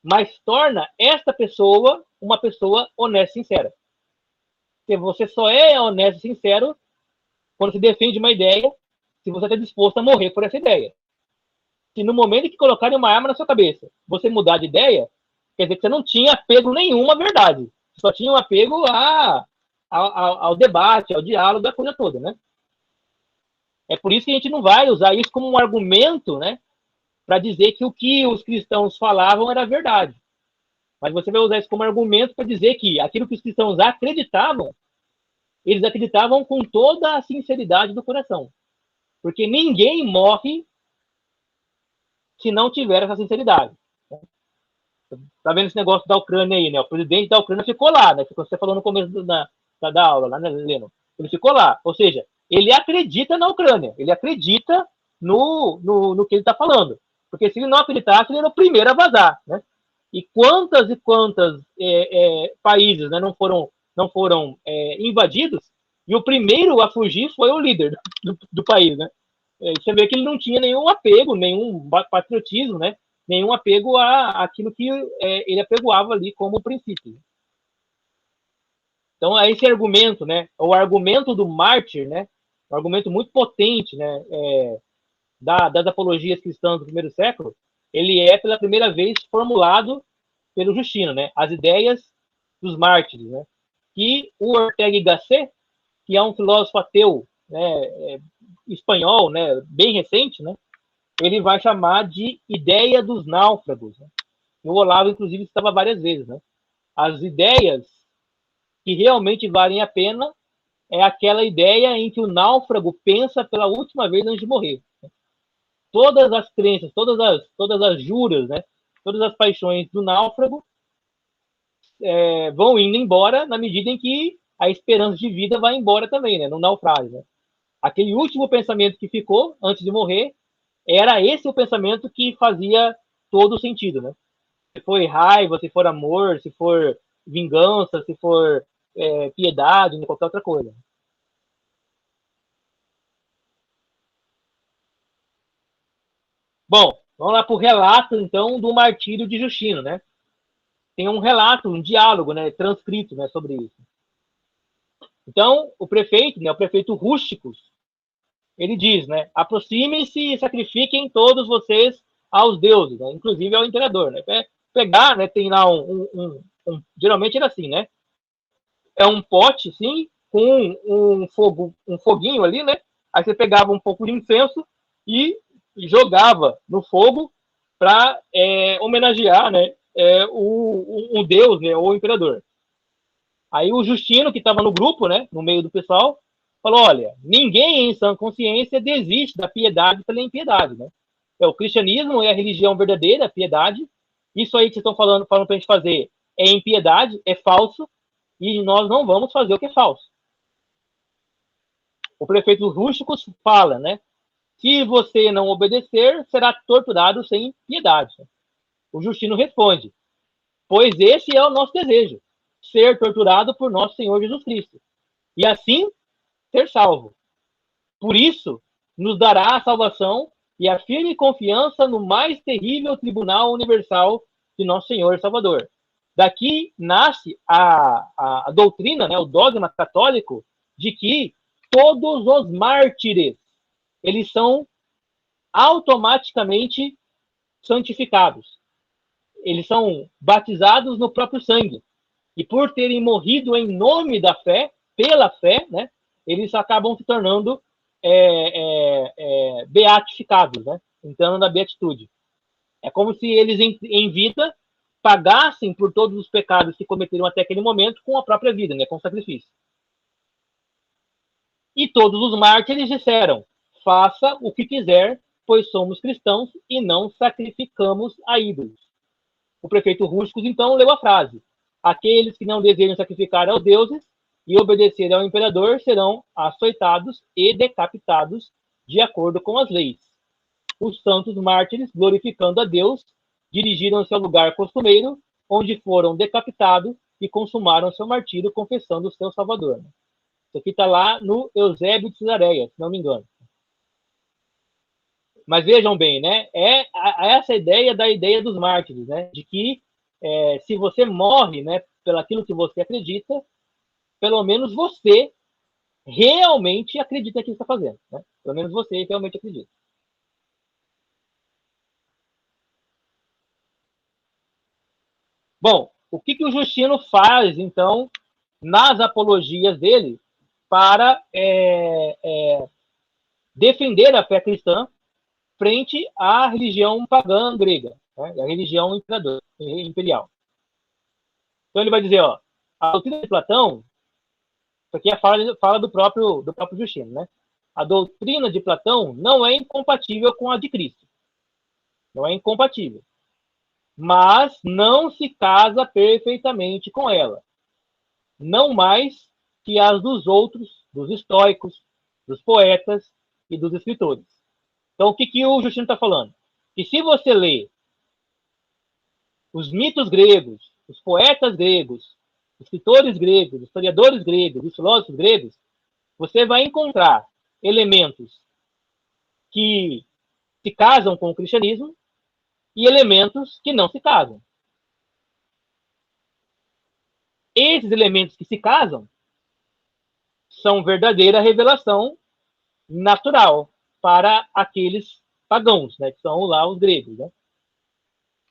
mas torna esta pessoa uma pessoa honesta e sincera. Porque você só é honesto e sincero quando você defende uma ideia, se você está disposto a morrer por essa ideia. Se no momento que colocarem uma arma na sua cabeça, você mudar de ideia, quer dizer que você não tinha apego nenhum à verdade. Você só tinha um apego ao debate, ao diálogo, da coisa toda, né? É por isso que a gente não vai usar isso como um argumento, né, para dizer que o que os cristãos falavam era verdade. Mas você vai usar isso como argumento para dizer que aquilo que os cristãos acreditavam, eles acreditavam com toda a sinceridade do coração. Porque ninguém morre se não tiver essa sinceridade. Tá vendo esse negócio da Ucrânia aí, né? O presidente da Ucrânia ficou lá, né? Que você falou no começo da aula, lá, né, Leno? Ele ficou lá. Ou seja, ele acredita na Ucrânia. Ele acredita no que ele está falando. Porque se ele não acreditasse, ele era o primeiro a vazar, né? E quantas países, né, não foram invadidos, e o primeiro a fugir foi o líder do país, né? Você vê que ele não tinha nenhum apego, nenhum patriotismo, né? Nenhum apego àquilo que ele apegoava ali como princípio. Então, esse argumento, né? O argumento do mártir, né? Um argumento muito potente, né? Das apologias cristãs do primeiro século, ele é pela primeira vez formulado pelo Justino, né? As ideias dos mártires, né? Que o Ortega y Gasset, que é um filósofo ateu, né, espanhol, né, bem recente, né? Ele vai chamar de ideia dos náufragos, né? O Olavo, inclusive, citava várias vezes, né? As ideias que realmente valem a pena é aquela ideia em que o náufrago pensa pela última vez antes de morrer. Todas as crenças, todas as juras, né? Todas as paixões do náufrago vão indo embora na medida em que a esperança de vida vai embora também, né? No naufrágio, né? Aquele último pensamento que ficou antes de morrer era esse o pensamento que fazia todo o sentido, né? Se for raiva, se for amor, se for vingança, se for piedade, qualquer outra coisa. Bom, vamos lá para o relato, então, do martírio de Justino, né? Tem um relato, um diálogo, né, transcrito, né, sobre isso. Então, o prefeito, né, o prefeito Rústicos, ele diz, né, aproximem-se e sacrifiquem todos vocês aos deuses, né, inclusive ao imperador, né? Pegar, né, tem lá geralmente era assim, né? É um pote, sim, com um foguinho ali, né? Aí você pegava um pouco de incenso e jogava no fogo para homenagear, né, o deus, né, ou o imperador. Aí o Justino, que estava no grupo, né, no meio do pessoal, falou, olha, ninguém em sã consciência desiste da piedade pela impiedade, né? O cristianismo é a religião verdadeira, a piedade. Isso aí que vocês estão falando para a gente fazer é impiedade, é falso, e nós não vamos fazer o que é falso. O prefeito Rústicos fala, né? Se você não obedecer, será torturado sem piedade. O Justino responde, pois esse é o nosso desejo, ser torturado por nosso Senhor Jesus Cristo, e assim ser salvo. Por isso, nos dará a salvação e a firme confiança no mais terrível tribunal universal de nosso Senhor e Salvador. Daqui nasce a doutrina, né, o dogma católico, de que todos os mártires, eles são automaticamente santificados. Eles são batizados no próprio sangue. E por terem morrido em nome da fé, pela fé, né, eles acabam se tornando beatificados, né, entrando na beatitude. É como se eles, em vida, pagassem por todos os pecados que cometeram até aquele momento com a própria vida, né, com sacrifício. E todos os mártires disseram, faça o que quiser, pois somos cristãos e não sacrificamos a ídolos. O prefeito Rústicos, então, leu a frase, aqueles que não desejam sacrificar aos deuses e obedecer ao imperador serão açoitados e decapitados de acordo com as leis. Os santos mártires, glorificando a Deus, dirigiram-se ao lugar costumeiro, onde foram decapitados e consumaram seu martírio, confessando o seu Salvador. Isso aqui está lá no Eusébio de Cesareia, se não me engano. Mas vejam bem, né? Essa ideia da ideia dos mártires, né? De que se você morre, né, pelaquilo que você acredita, pelo menos você realmente acredita que está fazendo, né? Pelo menos você realmente acredita. Bom, o que o Justino faz, então, nas apologias dele para defender a fé cristã frente à religião pagã grega, né? A religião imperial. Então ele vai dizer, ó, a doutrina de Platão, isso aqui é a fala do próprio Justino, né? A doutrina de Platão não é incompatível com a de Cristo. Não é incompatível. Mas não se casa perfeitamente com ela. Não mais que as dos outros, dos estoicos, dos poetas e dos escritores. Então, o que o Justino está falando? Que se você lê os mitos gregos, os poetas gregos, escritores gregos, historiadores gregos, os filósofos gregos, você vai encontrar elementos que se casam com o cristianismo e elementos que não se casam. Esses elementos que se casam são verdadeira revelação natural para aqueles pagãos, né, que são lá os gregos. Né?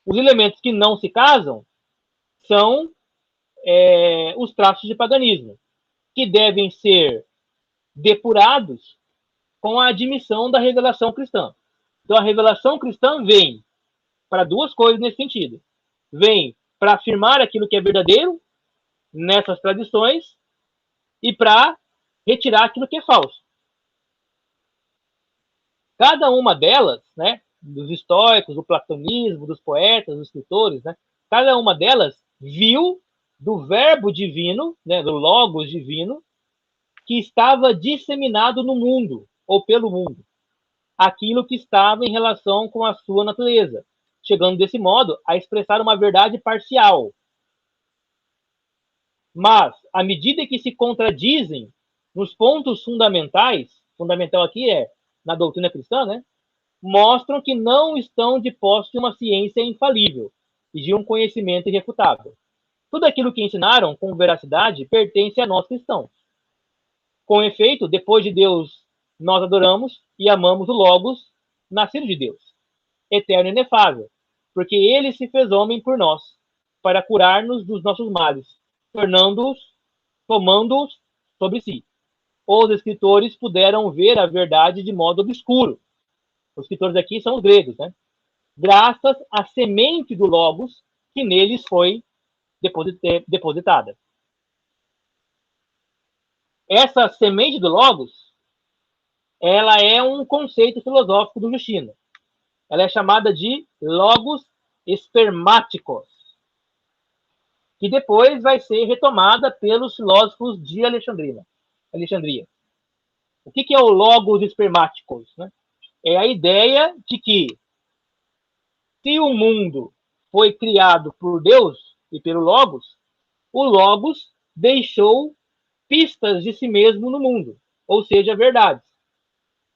Os elementos que não se casam são os traços de paganismo, que devem ser depurados com a admissão da revelação cristã. Então, a revelação cristã vem para duas coisas nesse sentido. Vem para afirmar aquilo que é verdadeiro nessas tradições e para retirar aquilo que é falso. Cada uma delas, né, dos estoicos, do platonismo, dos poetas, dos escritores, né, cada uma delas viu do verbo divino, né, do logos divino, que estava disseminado no mundo, ou pelo mundo, aquilo que estava em relação com a sua natureza, chegando desse modo a expressar uma verdade parcial. Mas, à medida que se contradizem nos pontos fundamentais, fundamental aqui é na doutrina cristã, né, mostram que não estão de posse de uma ciência infalível e de um conhecimento irrefutável. Tudo aquilo que ensinaram com veracidade pertence a nós cristãos. Com efeito, depois de Deus, nós adoramos e amamos o Logos, nascido de Deus, eterno e inefável, porque ele se fez homem por nós, para curar-nos dos nossos males, tomando-os sobre si. Os escritores puderam ver a verdade de modo obscuro. Os escritores aqui são os gregos, né? Graças à semente do Logos que neles foi depositada. Essa semente do Logos, ela é um conceito filosófico do Justino. Ela é chamada de Logos espermáticos, que depois vai ser retomada pelos filósofos de Alexandria. O que é o Logos espermáticos? Né? É a ideia de que se o mundo foi criado por Deus e pelo Logos, o Logos deixou pistas de si mesmo no mundo, ou seja, verdades.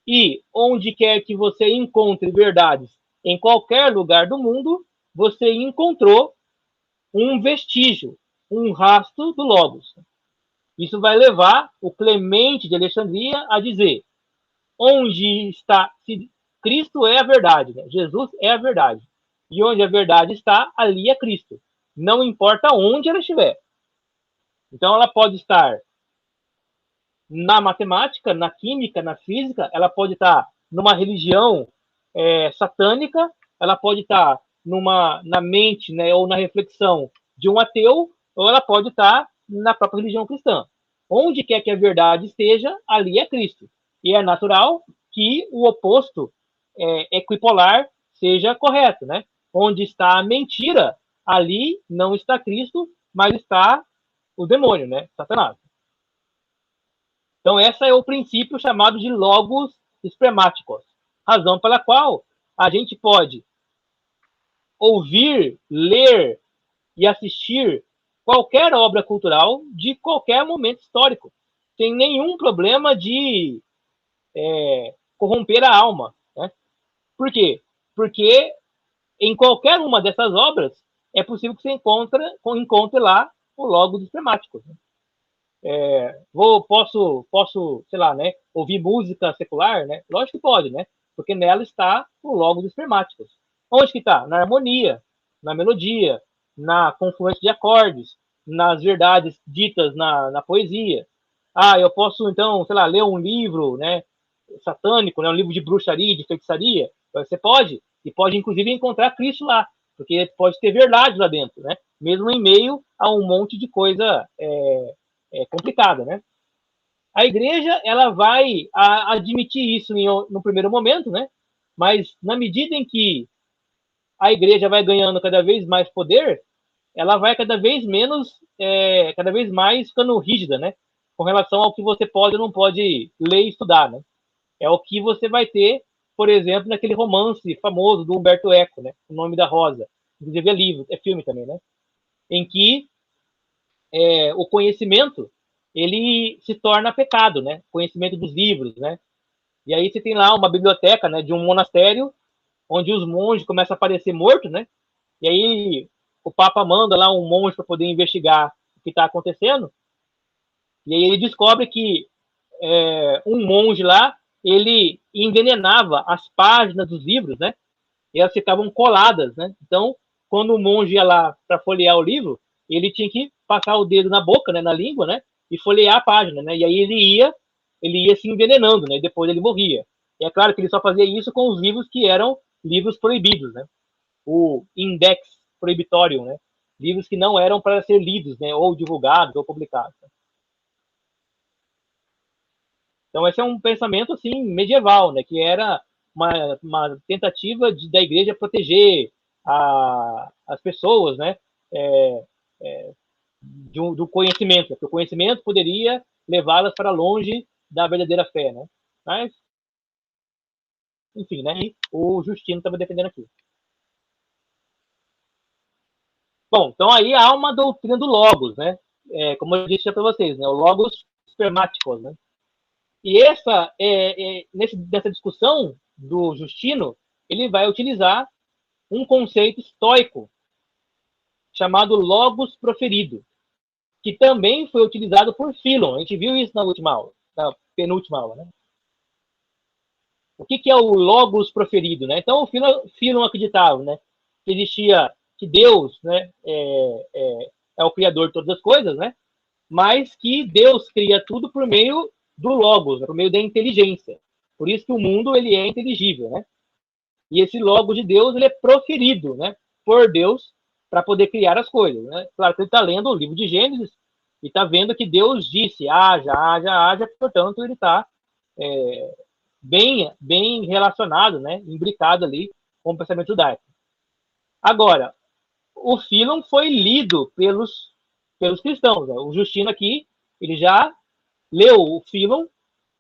E onde quer que você encontre verdades em qualquer lugar do mundo, você encontrou um vestígio, um rastro do Logos. Isso vai levar o Clemente de Alexandria a dizer: onde está, se Cristo é a verdade, né? Jesus é a verdade. E onde a verdade está, ali é Cristo. Não importa onde ela estiver. Então ela pode estar na matemática, na química, na física, ela pode estar numa religião satânica, ela pode estar na mente, né, ou na reflexão de um ateu, ou ela pode estar na própria religião cristã. Onde quer que a verdade esteja, ali é Cristo. E é natural que o oposto equipolar seja correto, né? Onde está a mentira, ali não está Cristo, mas está o demônio, né? Satanás. Então, esse é o princípio chamado de logos espermáticos, razão pela qual a gente pode ouvir, ler e assistir qualquer obra cultural de qualquer momento histórico, sem nenhum problema de corromper a alma, né? Por quê? Porque em qualquer uma dessas obras é possível que você encontre lá o logos espermáticos. Né? Posso, sei lá, né, ouvir música secular, né? Lógico que pode, né? Porque nela está o logos espermáticos. Onde que está? Na harmonia, na melodia, na confluência de acordes, nas verdades ditas na poesia. Ah, eu posso, então, sei lá, ler um livro, né, satânico, né, um livro de bruxaria, de feitiçaria. Você pode, e pode, inclusive, encontrar Cristo lá, porque pode ter verdade lá dentro, né? Mesmo em meio a um monte de coisa complicada, né? A igreja, ela vai admitir isso no primeiro momento, né? Mas na medida em que a igreja vai ganhando cada vez mais poder, ela vai cada vez mais ficando rígida, né? Com relação ao que você pode ou não pode ler e estudar, né? É o que você vai ter, por exemplo, naquele romance famoso do Humberto Eco, né? O Nome da Rosa. Inclusive é livro, é filme também, né? Em que o conhecimento ele se torna pecado, né? Conhecimento dos livros, né? E aí você tem lá uma biblioteca, né, de um monastério, onde os monges começam a aparecer mortos, né? E aí o Papa manda lá um monge para poder investigar o que está acontecendo. E aí ele descobre que um monge lá, ele envenenava as páginas dos livros, né? E elas ficavam coladas, né? Então, quando o monge ia lá para folhear o livro, ele tinha que passar o dedo na boca, né, na língua, né? E folhear a página, né? E aí ele ia se envenenando, né? E depois ele morria. E é claro que ele só fazia isso com os livros que eram livros proibidos, né? O index proibitório, né? Livros que não eram para ser lidos, né? Ou divulgados, ou publicados. Então, esse é um pensamento, assim, medieval, né? Que era uma tentativa da igreja proteger as pessoas, né? Do conhecimento, porque o conhecimento poderia levá-las para longe da verdadeira fé, né? Mas, enfim, né? E o Justino estava defendendo aqui. Bom, então aí há uma doutrina do Logos, né? Como eu disse para vocês, né? O Logos espermáticos, né? E nessa discussão do Justino, ele vai utilizar um conceito estoico chamado logos proferido, que também foi utilizado por Philon. A gente viu isso na penúltima aula, né? O que é o logos proferido, né? Então, o Philon acreditava, né, que Deus, né, é o criador de todas as coisas, né? Mas que Deus cria tudo por meio do logos, né, por meio da inteligência. Por isso que o mundo ele é inteligível, né? E esse logo de Deus ele é proferido, né, por Deus para poder criar as coisas, né? Claro que ele está lendo o livro de Gênesis e está vendo que Deus disse haja, haja, haja, portanto ele está bem relacionado, né, imbricado ali com o pensamento judaico. Agora, o Philon foi lido pelos cristãos, né? O Justino aqui, ele já leu o Philon,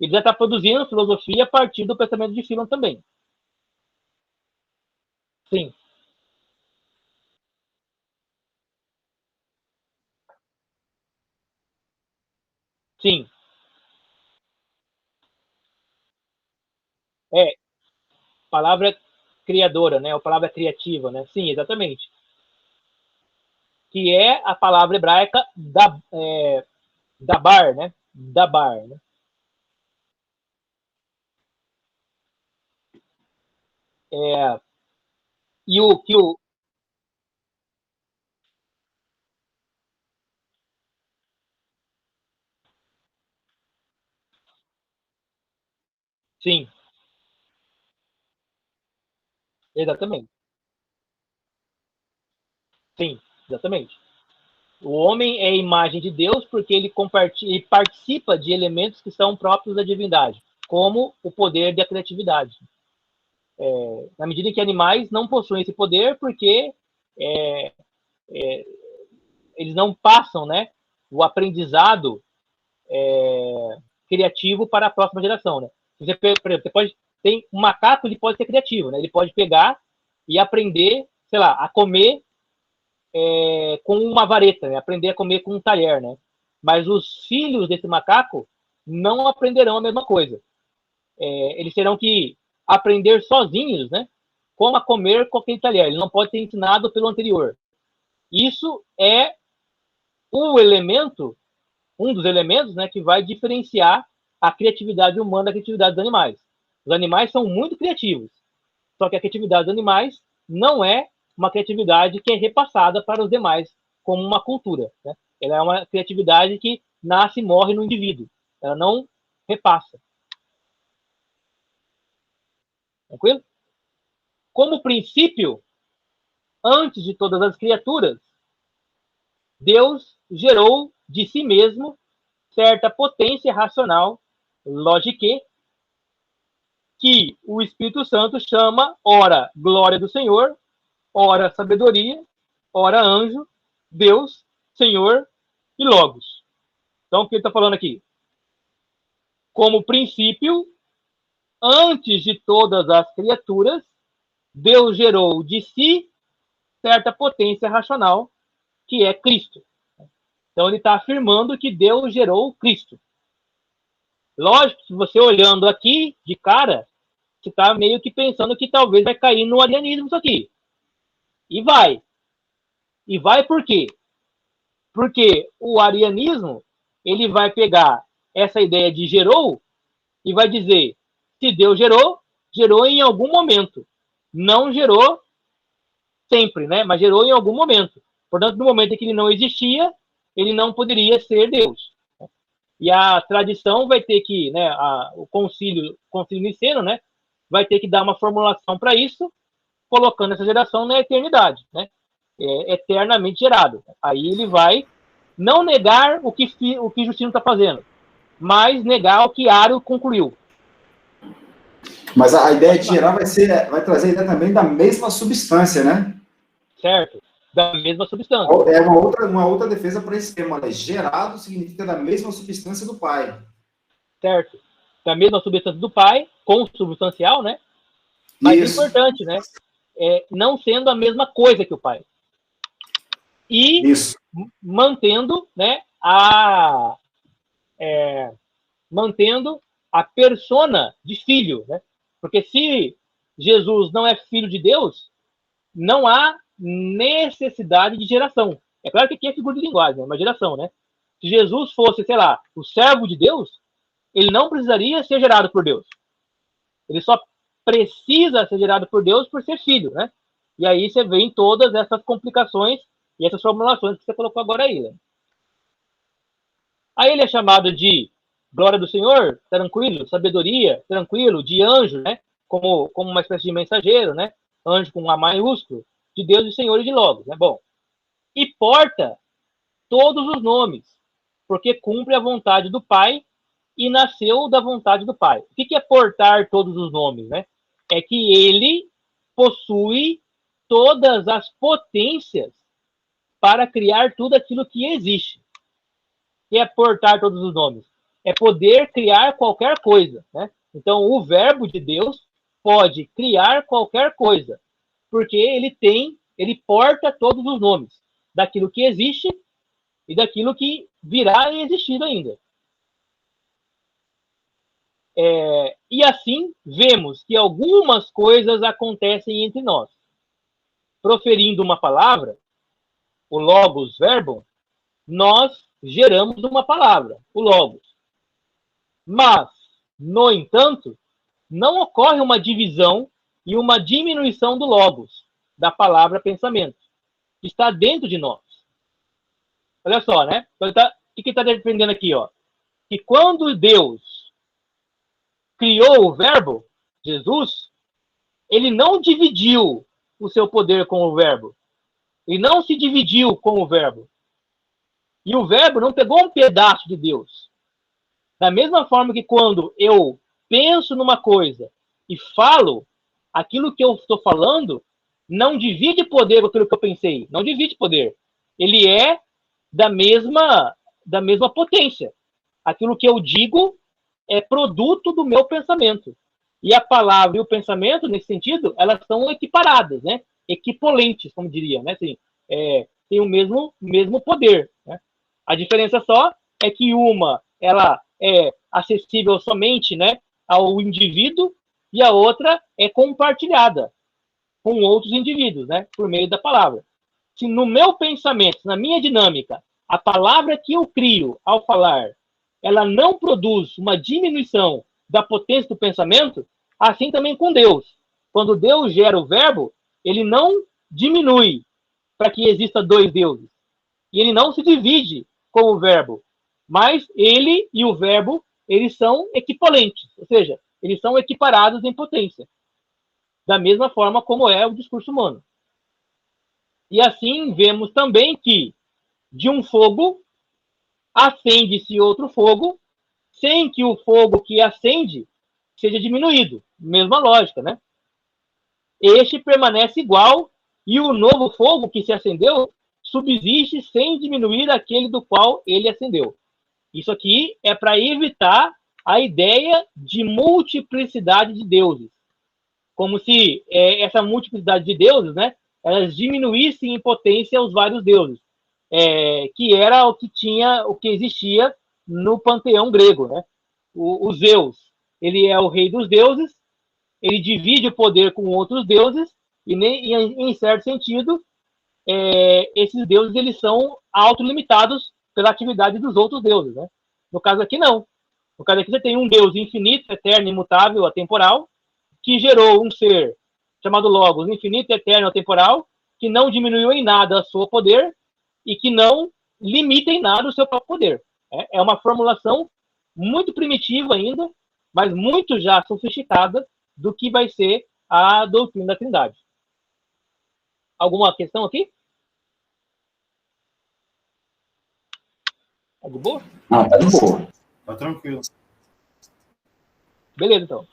ele já está produzindo filosofia a partir do pensamento de Philon também. Sim. Sim. Palavra criadora, né? A palavra criativa, né? Sim, exatamente. Que é a palavra hebraica dabar, né? Dabar, né? E o sim, exatamente. Sim, exatamente. O homem é a imagem de Deus porque ele participa de elementos que são próprios da divindade, como o poder da criatividade. Na medida em que animais não possuem esse poder porque eles não passam, né, o aprendizado criativo para a próxima geração, né? Por exemplo, tem um macaco, ele pode ser criativo, né? Ele pode pegar e aprender sei lá, a comer com uma vareta, né? Aprender a comer com um talher, né? Mas os filhos desse macaco não aprenderão a mesma coisa. Eles terão que aprender sozinhos, né? Como a comer com aquele talher. Ele não pode ser ensinado pelo anterior. Isso é um dos elementos, né, que vai diferenciar a criatividade humana da criatividade dos animais. Os animais são muito criativos, só que a criatividade dos animais não é uma criatividade que é repassada para os demais como uma cultura, né? Ela é uma criatividade que nasce e morre no indivíduo. Ela não repassa. Tranquilo? Como princípio, antes de todas as criaturas, Deus gerou de si mesmo certa potência racional, lógica, que o Espírito Santo chama, ora, glória do Senhor, ora, sabedoria, ora, anjo, Deus, Senhor e Logos. Então, o que ele está falando aqui? Como princípio, antes de todas as criaturas, Deus gerou de si certa potência racional, que é Cristo. Então, ele está afirmando que Deus gerou Cristo. Lógico, se você olhando aqui, de cara, você está meio que pensando que talvez vai cair no arianismo isso aqui. E vai. E vai por quê? Porque o arianismo, ele vai pegar essa ideia de gerou e vai dizer, se Deus gerou, gerou em algum momento. Não gerou sempre, né? Mas gerou em algum momento. Portanto, no momento em que ele não existia, ele não poderia ser Deus. E a tradição vai ter que, né, o concílio niceno, né, vai ter que dar uma formulação para isso, colocando essa geração na eternidade, né? Eternamente gerado. Aí ele vai não negar o que Justino está fazendo, mas negar o que Ário concluiu. Mas a ideia de gerar vai trazer a ideia também da mesma substância, né? Certo. Da mesma substância. É uma outra defesa para esse tema, né? Gerado significa da mesma substância do Pai. Certo. Da mesma substância do Pai, consubstancial, né? Mas Isso. importante, né? Não sendo a mesma coisa que o Pai. E isso. Mantendo, né, mantendo a persona de filho, né? Porque se Jesus não é filho de Deus, não há necessidade de geração. É claro que aqui é figura de linguagem, é uma geração, né? Se Jesus fosse, sei lá, o servo de Deus, ele não precisaria ser gerado por Deus. Ele só precisa ser gerado por Deus por ser filho, né? E aí você vê em todas essas complicações e essas formulações que você colocou agora aí, né? Aí ele é chamado de glória do Senhor, tranquilo, sabedoria, tranquilo, de anjo, né? Como uma espécie de mensageiro, né? Anjo com A maiúsculo, de Deus e Senhor e de Logos, né? Bom, e porta todos os nomes, porque cumpre a vontade do Pai e nasceu da vontade do Pai. O que é portar todos os nomes, né? É que ele possui todas as potências para criar tudo aquilo que existe. E é portar todos os nomes. É poder criar qualquer coisa, né? Então, o verbo de Deus pode criar qualquer coisa, porque ele porta todos os nomes daquilo que existe e daquilo que virá a existir ainda. E assim, vemos que algumas coisas acontecem entre nós. Proferindo uma palavra, o logos verbo, nós geramos uma palavra, o logos. Mas, no entanto, não ocorre uma divisão e uma diminuição do logos, da palavra pensamento, que está dentro de nós. Olha só, né? O que está defendendo aqui, ó? Que quando Deus criou o verbo, Jesus, ele não dividiu o seu poder com o verbo. Ele não se dividiu com o verbo. E o verbo não pegou um pedaço de Deus. Da mesma forma que quando eu penso numa coisa e falo, aquilo que eu estou falando não divide poder com aquilo que eu pensei. Não divide poder. Ele é da mesma potência. Aquilo que eu digo é produto do meu pensamento. E a palavra e o pensamento, nesse sentido, elas são equiparadas, né? equipolentes, como diria, né? Assim, tem o mesmo poder, né? A diferença só é que uma ela é acessível somente, né, ao indivíduo e a outra é compartilhada com outros indivíduos, né, por meio da palavra. Se no meu pensamento, na minha dinâmica, a palavra que eu crio ao falar, ela não produz uma diminuição da potência do pensamento, assim também com Deus. Quando Deus gera o verbo, ele não diminui para que exista dois deuses. E ele não se divide com o verbo, mas ele e o verbo, eles são equivalentes, ou seja, eles são equiparados em potência, da mesma forma como é o discurso humano. E assim vemos também que de um fogo acende-se outro fogo, sem que o fogo que acende seja diminuído. Mesma lógica, né? Este permanece igual e o novo fogo que se acendeu subsiste sem diminuir aquele do qual ele acendeu. Isso aqui é para evitar a ideia de multiplicidade de deuses. Como se essa multiplicidade de deuses, né, elas diminuíssem em potência os vários deuses, que era o que existia no panteão grego, né? O Zeus, ele é o rei dos deuses, ele divide o poder com outros deuses e em certo sentido esses deuses eles são autolimitados pela atividade dos outros deuses, né? No caso aqui não. No caso aqui você tem um Deus infinito, eterno, imutável, atemporal, que gerou um ser chamado Logos, infinito, eterno, atemporal, que não diminuiu em nada o seu poder e que não limita em nada o seu próprio poder. É uma formulação muito primitiva ainda, mas muito já sofisticada do que vai ser a doutrina da Trindade. Alguma questão aqui? Tá de boa? Não, tá de boa. Tá tranquilo. Beleza, então.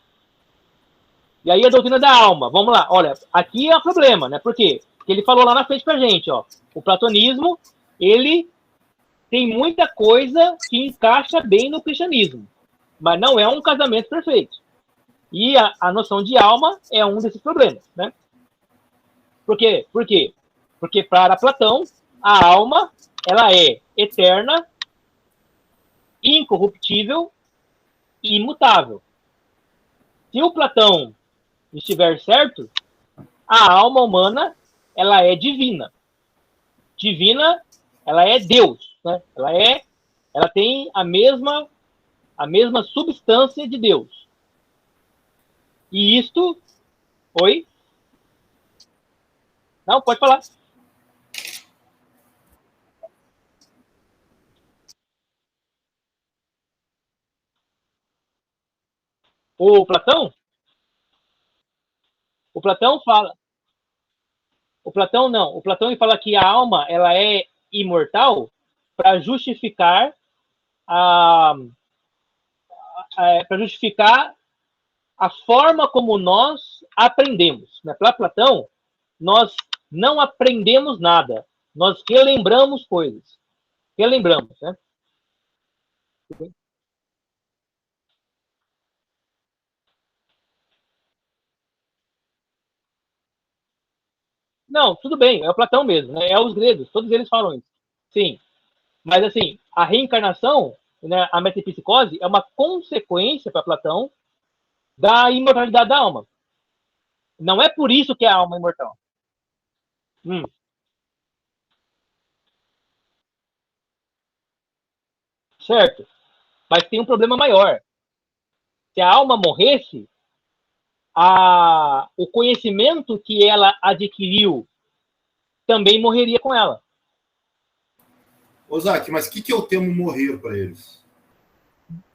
E aí a doutrina da alma. Vamos lá. Olha, aqui é o problema, né? Por quê? Porque ele falou lá na frente pra gente, ó. O platonismo, ele tem muita coisa que encaixa bem no cristianismo, mas não é um casamento perfeito. E a noção de alma é um desses problemas, né? Por quê? Por quê? Porque para Platão, a alma, ela é eterna, incorruptível e imutável. Se o Platão estiver certo, a alma humana, ela é divina. Divina, ela é Deus, né? Ela tem a mesma substância de Deus. E isto... Oi? Não, pode falar. O Platão fala... O Platão não. O Platão ele fala que a alma ela é imortal para justificar a forma como nós aprendemos. Né? Para Platão, nós não aprendemos nada. Nós relembramos coisas. Relembramos, né? Não, tudo bem, é o Platão mesmo, né? É os gregos, todos eles falam isso. Sim, mas assim, a reencarnação, né, a metempsicose, é uma consequência para Platão da imortalidade da alma. Não é por isso que a alma é imortal. Certo, mas tem um problema maior. Se a alma morresse, o conhecimento que ela adquiriu também morreria com ela. Ô, Zac, mas o que eu temo morrer para eles?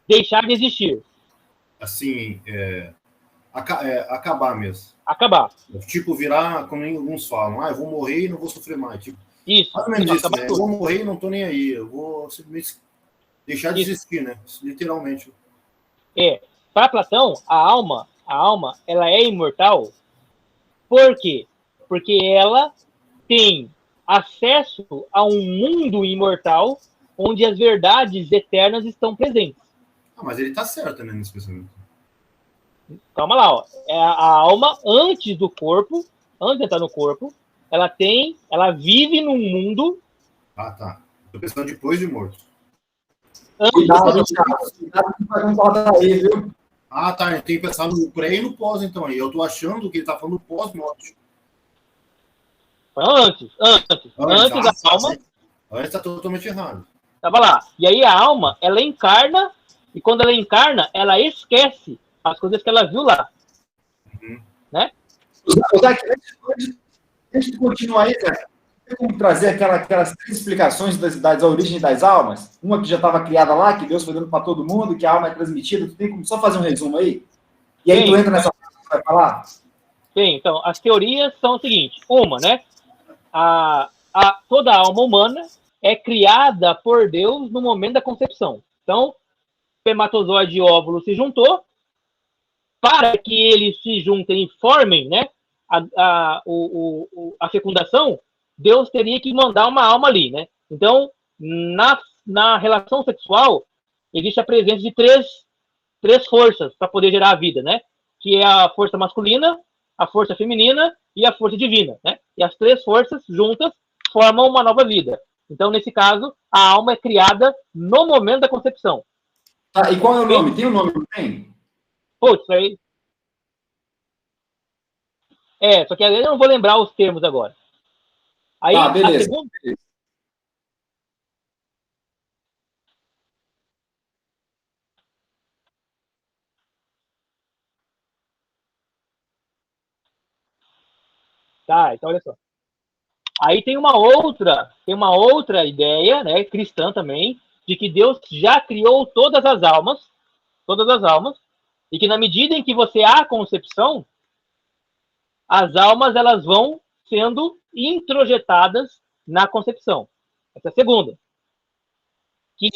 Deixar de existir. Assim, acabar mesmo. Acabar. Tipo, virar, como alguns falam, eu vou morrer e não vou sofrer mais. Tipo, isso. Mais ou menos isso, né? Eu vou morrer e não tô nem aí. Eu vou simplesmente deixar de existir, né? Literalmente. Para Platão, a alma, ela é imortal. Por quê? Porque ela tem acesso a um mundo imortal onde as verdades eternas estão presentes. Mas ele tá certo, né, nesse pensamento. Calma lá, ó. A alma, antes do corpo, antes de entrar no corpo, ela vive num mundo... Ah, tá. Tô pensando depois de morto. Cuidado que vai concordar aí, viu? Ah, tá. Eu tenho que pensar no pré e no pós, então. E eu tô achando que ele tá falando pós-morte. Antes da alma... Antes tá totalmente errado. Tava lá. E aí a alma, ela encarna, e quando ela encarna, ela esquece as coisas que ela viu lá. Uhum. Né? Antes de continuar aí, Zé, tem como trazer aquelas 3 explicações das origens das almas? Uma que já estava criada lá, que Deus foi dando para todo mundo, que a alma é transmitida. Tu tem como só fazer um resumo aí? E aí tu entra nessa parte que você vai falar? Bem, então, as teorias são o seguinte. Uma, né? Toda alma humana é criada por Deus no momento da concepção. Então, espermatozoide e óvulo se juntou, para que eles se juntem e formem, né, a fecundação, Deus teria que mandar uma alma ali, né? Então, na relação sexual, existe a presença de três forças para poder gerar a vida, né? Que é a força masculina, a força feminina e a força divina, né? E as 3 forças juntas formam uma nova vida. Então, nesse caso, a alma é criada no momento da concepção. Tá, e qual é o nome? Tem um nome, não tem? Putz, aí... só que eu não vou lembrar os termos agora. Aí, beleza. A segunda... Tá, então olha só. Aí tem uma outra ideia, né, cristã também, de que Deus já criou todas as almas, e que na medida em que você há a concepção, as almas elas vão sendo introjetadas na concepção. Essa é a segunda. Que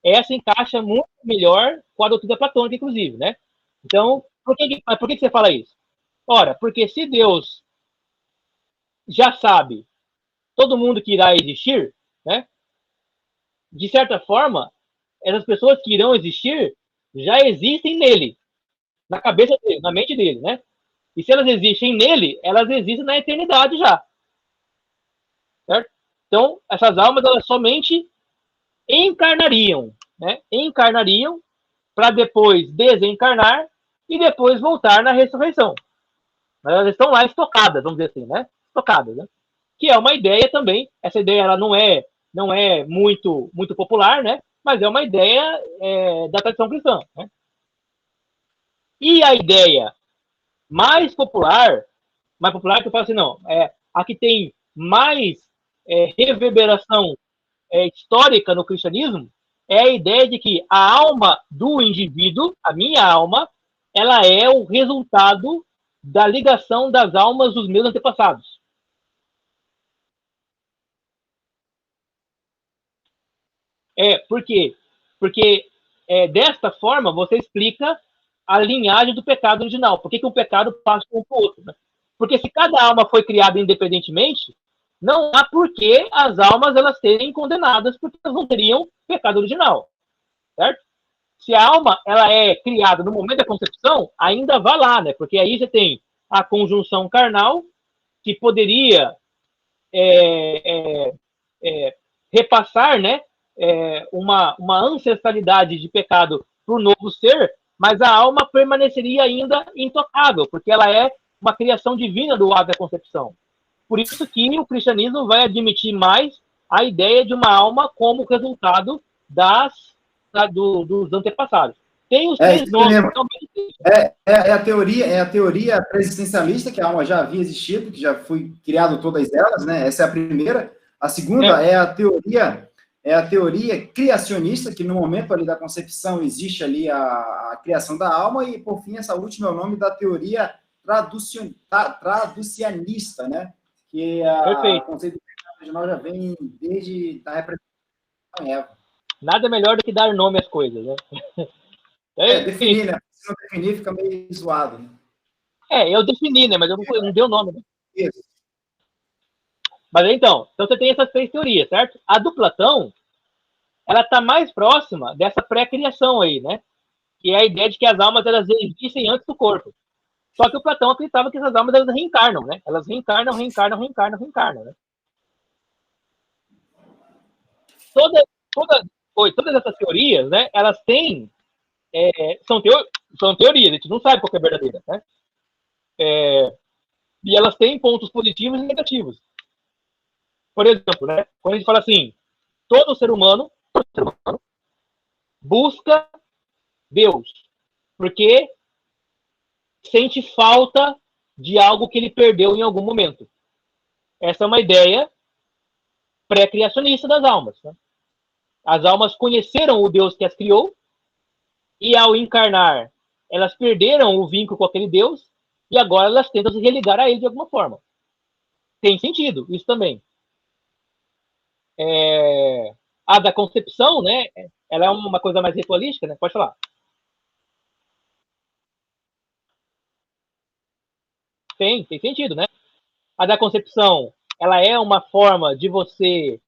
essa encaixa muito melhor com a doutrina platônica, inclusive, né? Então, por que você fala isso? Ora, porque se Deus já sabe todo mundo que irá existir, né? De certa forma, essas pessoas que irão existir já existem nele, na cabeça dele, na mente dele, né? E se elas existem nele, elas existem na eternidade já. Certo? Então, essas almas, elas somente encarnariam, né? Encarnariam para depois desencarnar e depois voltar na ressurreição. Mas elas estão lá estocadas, vamos dizer assim, né? Estocadas, né? Que é uma ideia também. Essa ideia ela não é muito popular, né? Mas é uma ideia da tradição cristã, né? E a ideia mais popular que eu falo assim, não, a que tem mais reverberação histórica no cristianismo, é a ideia de que a alma do indivíduo, a minha alma, ela é o resultado da ligação das almas dos meus antepassados. Por quê? Porque desta forma você explica a linhagem do pecado original. Por que o pecado passa um para o outro? Né? Porque se cada alma foi criada independentemente, não há por que as almas elas serem condenadas, porque elas não teriam pecado original. Certo? Se a alma ela é criada no momento da concepção, ainda vai lá, né? Porque aí você tem a conjunção carnal, que poderia repassar, né, uma ancestralidade de pecado para o novo ser, mas a alma permaneceria ainda intocável, porque ela é uma criação divina do ato da concepção. Por isso que o cristianismo vai admitir mais a ideia de uma alma como resultado dos antepassados. Tem os 3 nomes. A teoria pré-existencialista, que a alma já havia existido, que já foi criado todas elas, né? Essa é a primeira. A segunda é a teoria criacionista, que no momento ali da concepção existe ali a criação da alma, e por fim essa última é o nome da teoria traducianista, né? Que o conceito do pecado original já vem desde a representação em Eva. Nada melhor do que dar nome às coisas, né? Definir, né? Se não definir, fica meio zoado. Né? Eu defini, né? Mas eu não dei o nome. Né? Isso. Mas então você tem essas 3 teorias, certo? A do Platão, ela está mais próxima dessa pré-criação aí, né? Que é a ideia de que as almas elas existem antes do corpo. Só que o Platão acreditava que essas almas elas reencarnam, né? Elas reencarnam, né? Todas essas teorias, né? Elas têm são teorias, a gente não sabe qual é a verdadeira, né? E elas têm pontos positivos e negativos. Por exemplo, né? Quando a gente fala assim, todo ser humano busca Deus, porque sente falta de algo que ele perdeu em algum momento. Essa é uma ideia pré-criacionista das almas. Né? As almas conheceram o Deus que as criou e, ao encarnar, elas perderam o vínculo com aquele Deus e agora elas tentam se religar a ele de alguma forma. Tem sentido, isso também. A da concepção, né? Ela é uma coisa mais ritualística, né? Pode falar. Tem sentido, né? A da concepção, ela é uma forma de você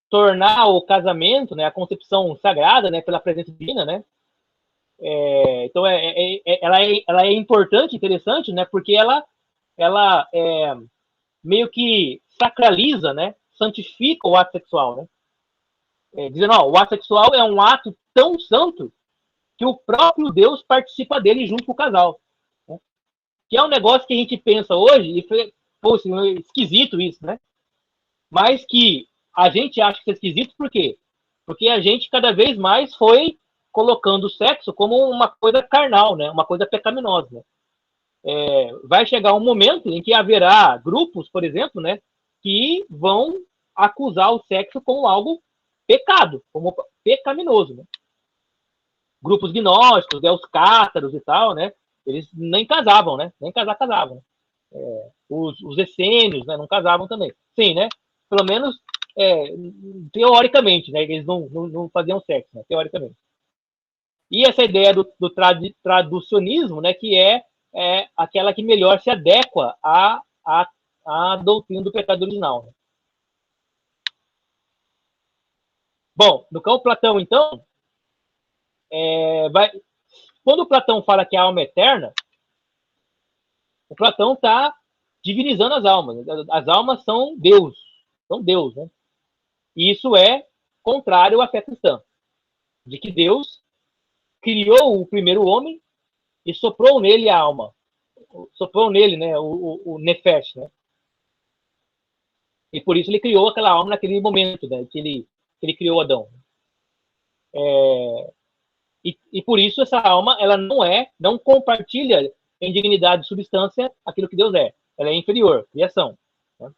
tornar o casamento, né, a concepção sagrada, né, pela presença divina, né? Então, ela é importante, interessante, né, porque ela meio que sacraliza, né, santifica o ato sexual, né? Dizendo, ó, o ato sexual é um ato tão santo que o próprio Deus participa dele junto com o casal. Né? Que é um negócio que a gente pensa hoje e foi, pô, esquisito isso, né? Mas que a gente acha que é esquisito por quê? Porque a gente cada vez mais foi colocando o sexo como uma coisa carnal, né? Uma coisa pecaminosa. Né? Vai chegar um momento em que haverá grupos, por exemplo, né, que vão acusar o sexo como algo pecado, como pecaminoso. Né? Grupos gnósticos, né, os cátaros e tal, né? Eles nem casavam, né? Nem casavam. Os essênios, né, não casavam também. Sim, né? Pelo menos teoricamente, né? Eles não faziam sexo, né? Teoricamente. E essa ideia do traducionismo, né? Que é aquela que melhor se adequa à doutrina do pecado original. Né? Bom, no campo Platão, então, quando o Platão fala que a alma é eterna, o Platão está divinizando as almas. As almas são Deus. São Deus, né? E isso é contrário à fé cristã. De que Deus criou o primeiro homem e soprou nele a alma. Soprou nele, né, o Nefesh, né? E por isso ele criou aquela alma naquele momento, né, que ele criou Adão. E por isso essa alma, ela não compartilha em dignidade e substância aquilo que Deus é. Ela é inferior, criação. Né?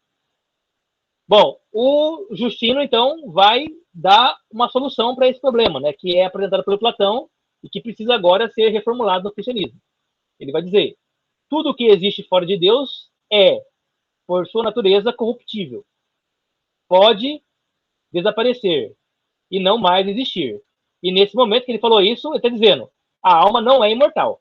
Bom, o Justino, então, vai dar uma solução para esse problema, né, que é apresentado pelo Platão e que precisa agora ser reformulado no cristianismo. Ele vai dizer, tudo que existe fora de Deus é, por sua natureza, corruptível. Pode desaparecer e não mais existir. E nesse momento que ele falou isso, ele está dizendo, a alma não é imortal.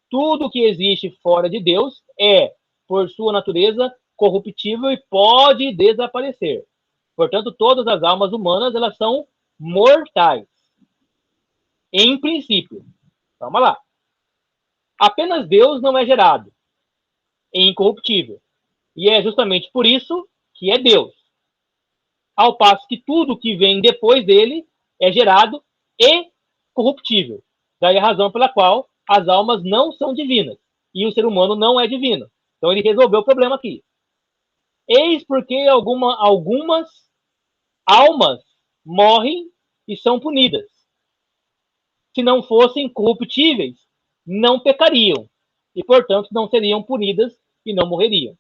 Tudo que existe fora de Deus é, por sua natureza, corruptível e pode desaparecer. Portanto, todas as almas humanas, elas são mortais. Em princípio. Vamos lá. Apenas Deus não é gerado. É incorruptível. E é justamente por isso que é Deus. Ao passo que tudo que vem depois dele é gerado e corruptível. Daí a razão pela qual as almas não são divinas. E o ser humano não é divino. Então ele resolveu o problema aqui. Eis porque algumas almas morrem e são punidas. Se não fossem corruptíveis, não pecariam. E, portanto, não seriam punidas e não morreriam.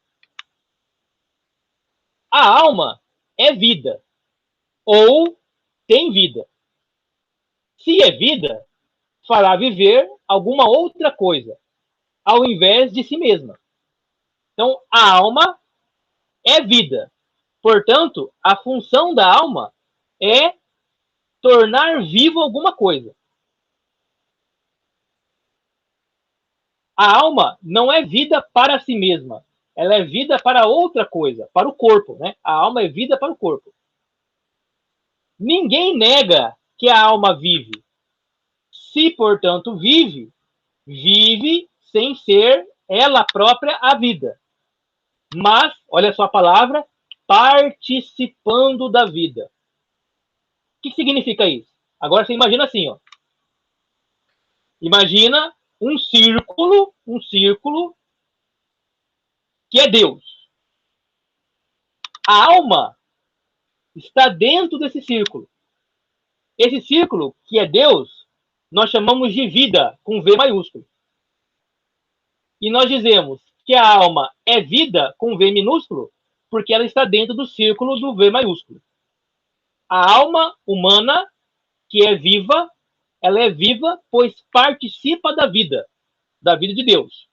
A alma é vida. Ou tem vida. Se é vida, fará viver alguma outra coisa, ao invés de si mesma. Então, a alma é vida. Portanto, a função da alma é tornar vivo alguma coisa. A alma não é vida para si mesma. Ela é vida para outra coisa, para o corpo. Né? A alma é vida para o corpo. Ninguém nega que a alma vive. Se, portanto, vive sem ser ela própria a vida. Mas, olha só a palavra, participando da vida. O que significa isso? Agora você imagina assim, ó. Imagina um círculo que é Deus. A alma está dentro desse círculo. Esse círculo, que é Deus, nós chamamos de vida, com V maiúsculo. E nós dizemos que a alma é vida, com V minúsculo, porque ela está dentro do círculo do V maiúsculo. A alma humana, que é viva, ela é viva, pois participa da vida de Deus.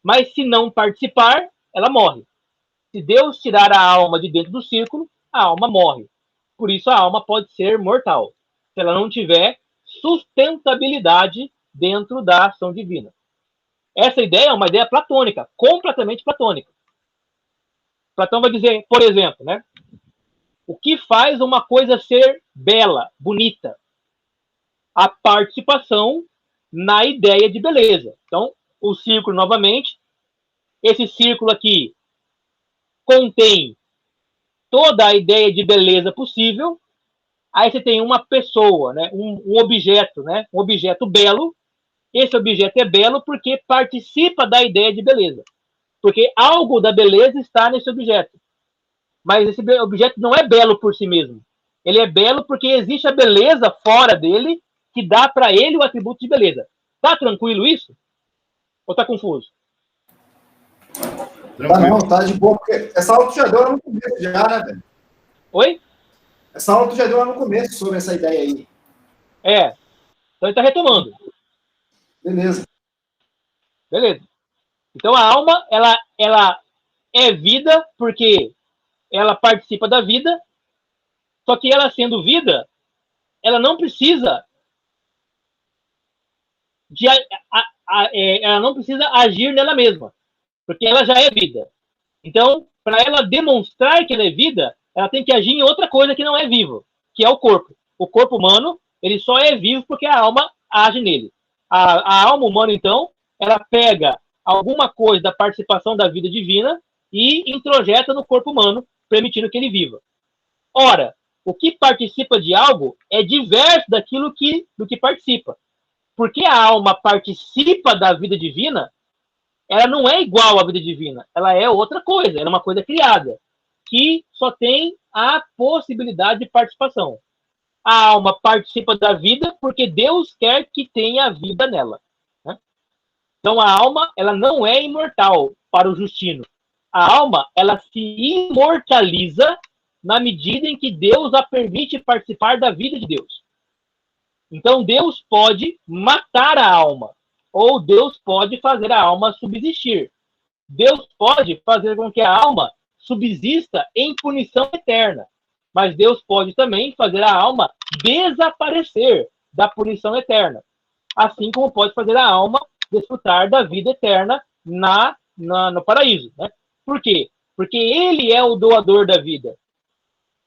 Mas se não participar, ela morre. Se Deus tirar a alma de dentro do círculo, a alma morre. Por isso a alma pode ser mortal, se ela não tiver sustentabilidade dentro da ação divina. Essa ideia é uma ideia platônica, completamente platônica. Platão vai dizer, por exemplo, né, o que faz uma coisa ser bela, bonita? A participação na ideia de beleza. Então, o círculo, novamente, esse círculo aqui contém toda a ideia de beleza possível. Aí você tem uma pessoa, né, um objeto, né, um objeto belo. Esse objeto é belo porque participa da ideia de beleza. Porque algo da beleza está nesse objeto. Mas esse objeto não é belo por si mesmo. Ele é belo porque existe a beleza fora dele que dá para ele o atributo de beleza. Tá tranquilo isso? Ou tá confuso? Tá não, tá de boa, porque essa aula tu já deu lá no começo, já, né, velho? Oi? Essa aula tu já deu lá no começo sobre essa ideia aí. É. Então ele tá retomando. Beleza. Beleza. Então a alma, ela é vida porque ela participa da vida, só que ela sendo vida, ela não precisa ela não precisa agir nela mesma, porque ela já é vida. Então, para ela demonstrar que ela é vida, ela tem que agir em outra coisa que não é vivo, que é o corpo. O corpo humano, ele só é vivo porque a alma age nele. A alma humana, então, ela pega alguma coisa da participação da vida divina e introjeta no corpo humano, permitindo que ele viva. Ora, o que participa de algo é diverso daquilo do que participa. Porque a alma participa da vida divina, ela não é igual à vida divina. Ela é outra coisa, ela é uma coisa criada, que só tem a possibilidade de participação. A alma participa da vida porque Deus quer que tenha vida nela. Né? Então a alma, ela não é imortal para o Justino. A alma, ela se imortaliza na medida em que Deus a permite participar da vida de Deus. Então Deus pode matar a alma, ou Deus pode fazer a alma subsistir. Deus pode fazer com que a alma subsista em punição eterna, mas Deus pode também fazer a alma desaparecer da punição eterna, assim como pode fazer a alma desfrutar da vida eterna no paraíso. Né? Por quê? Porque ele é o doador da vida.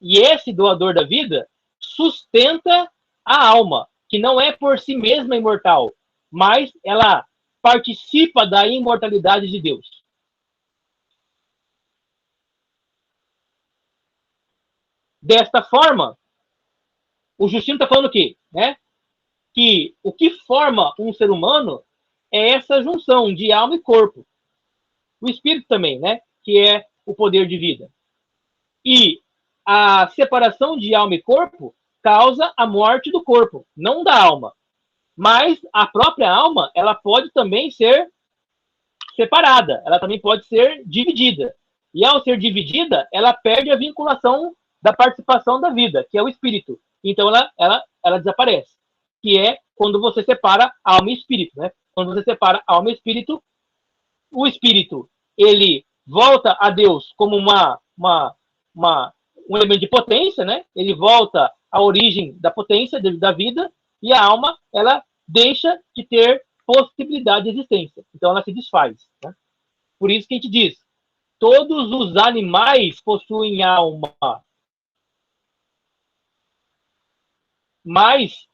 E esse doador da vida sustenta a alma, que não é por si mesma imortal, mas ela participa da imortalidade de Deus. Desta forma, o Justino está falando o quê? Né? Que o que forma um ser humano é essa junção de alma e corpo. O espírito também, né? Que é o poder de vida. E a separação de alma e corpo causa a morte do corpo, não da alma. Mas a própria alma, ela pode também ser separada, ela também pode ser dividida. E ao ser dividida, ela perde a vinculação da participação da vida, que é o espírito. Então ela desaparece, que é quando você separa alma e espírito, né? Quando você separa alma e espírito, o espírito, ele volta a Deus como um elemento de potência, né? Ele volta à origem da potência da vida, e a alma, ela deixa de ter possibilidade de existência. Então ela se desfaz. Né? Por isso que a gente diz, todos os animais possuem alma, mas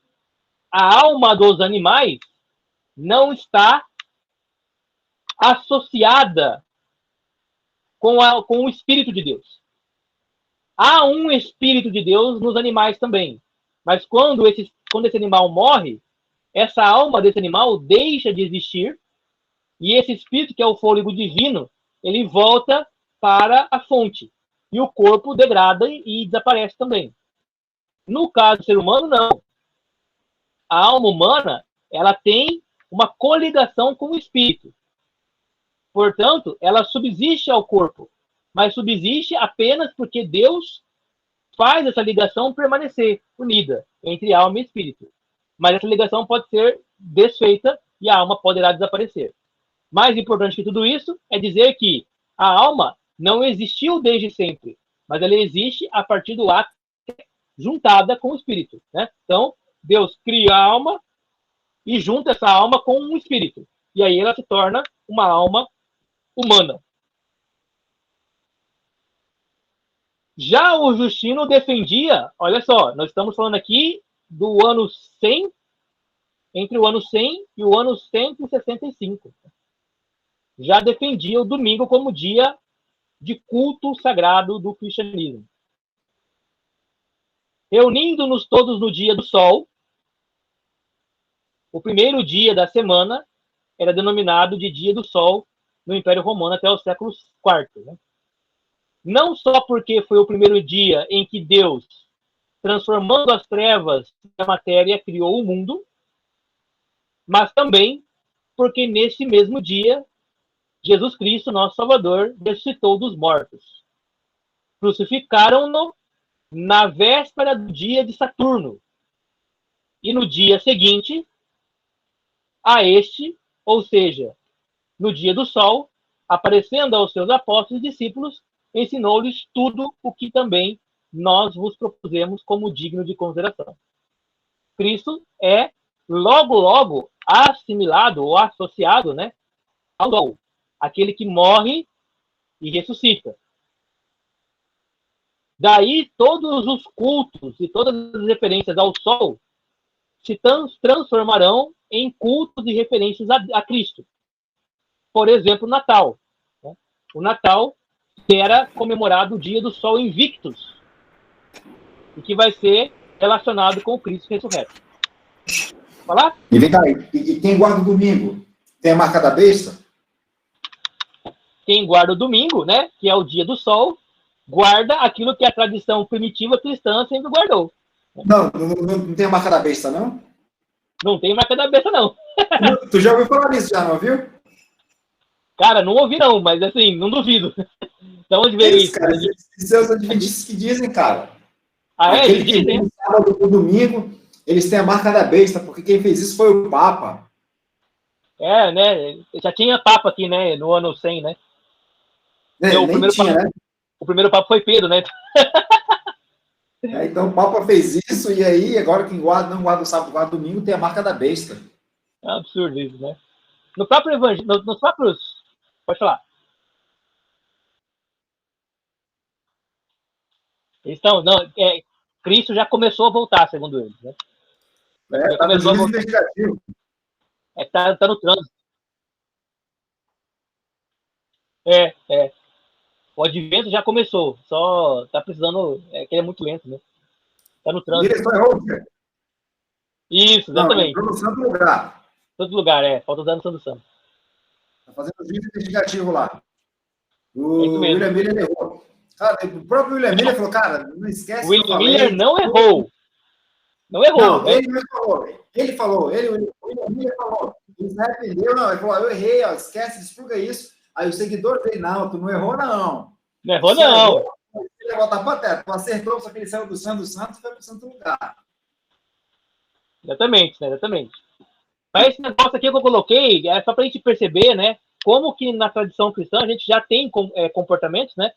a alma dos animais não está associada com o Espírito de Deus. Há um Espírito de Deus nos animais também. Mas quando esse animal morre, essa alma desse animal deixa de existir e esse Espírito, que é o fôlego divino, ele volta para a fonte. E o corpo degrada e desaparece também. No caso do ser humano, não. A alma humana, ela tem uma coligação com o espírito. Portanto, ela subsiste ao corpo, mas subsiste apenas porque Deus faz essa ligação permanecer unida entre alma e espírito. Mas essa ligação pode ser desfeita e a alma poderá desaparecer. Mais importante que tudo isso é dizer que a alma não existiu desde sempre, mas ela existe a partir do ato juntada com o espírito, né? Então, Deus cria a alma e junta essa alma com um espírito. E aí ela se torna uma alma humana. Já o Justino defendia, olha só, nós estamos falando aqui do ano 100, entre o ano 100 e o ano 165. Já defendia o domingo como dia de culto sagrado do cristianismo. Reunindo-nos todos no dia do sol, o primeiro dia da semana era denominado de dia do sol no Império Romano até o século IV. Né? Não só porque foi o primeiro dia em que Deus, transformando as trevas da matéria, criou o mundo, mas também porque nesse mesmo dia, Jesus Cristo, nosso Salvador, ressuscitou dos mortos. Crucificaram-no na véspera do dia de Saturno. E no dia seguinte a este, ou seja, no dia do sol, aparecendo aos seus apóstolos e discípulos, ensinou-lhes tudo o que também nós vos propusemos como digno de consideração. Cristo é logo assimilado ou associado, né, ao sol, aquele que morre e ressuscita. Daí todos os cultos e todas as referências ao sol se transformarão em cultos e referências a Cristo. Por exemplo, o Natal. Né? O Natal era comemorado o dia do Sol Invictus, e que vai ser relacionado com o Cristo ressurreto. Falar? E vem cá, e quem guarda o domingo? Tem a marca da besta? Quem guarda o domingo, né, que é o dia do sol, guarda aquilo que a tradição primitiva cristã sempre guardou. Não tem a marca da besta, não? Não tem marca da besta, não. Tu já ouviu falar nisso, já não ouviu? Cara, não ouvi não, mas assim, não duvido. Da onde veio isso? Cara, seus adventistas que dizem, cara. Ah, é? Aquele que vem no sábado ou domingo, eles têm a marca da besta, porque quem fez isso foi o Papa. É, né? Já tinha Papa aqui, né? No ano 100, né? O primeiro Papa foi Pedro, né? Então o Papa fez isso, e aí agora quem não guarda o sábado, guarda o domingo, tem a marca da besta. É um absurdo isso, né? No próprio evangelho, nos próprios... Pode falar. Então, Cristo já começou a voltar, segundo eles, né? Tá no juízo investigativo. Tá no trânsito. O advento já começou, só tá precisando, que ele é muito lento, né? Tá no trânsito. Ele só errou, cara. Isso, exatamente. Não, no santo lugar. Todo lugar, falta usar no Santo Santo. Tá fazendo o juízo investigativo lá. O isso mesmo. William Miller errou. Cara, o próprio William Miller falou, cara, não esquece. O William Miller não errou. Não errou. Não, né? Ele falou. O William Miller falou. Ele se arrependeu, não. Ele falou, eu errei, ó, esquece, desfruga isso. Aí o seguidor dele, não, tu não errou, não. Não errou, não. Ele ia voltar para a terra. Tu acertou, só que ele saiu do santo e foi para o santo lugar. Exatamente, né? Exatamente. Mas esse negócio aqui que eu coloquei é só para a gente perceber, né? Como que na tradição cristã a gente já tem comportamentos, né?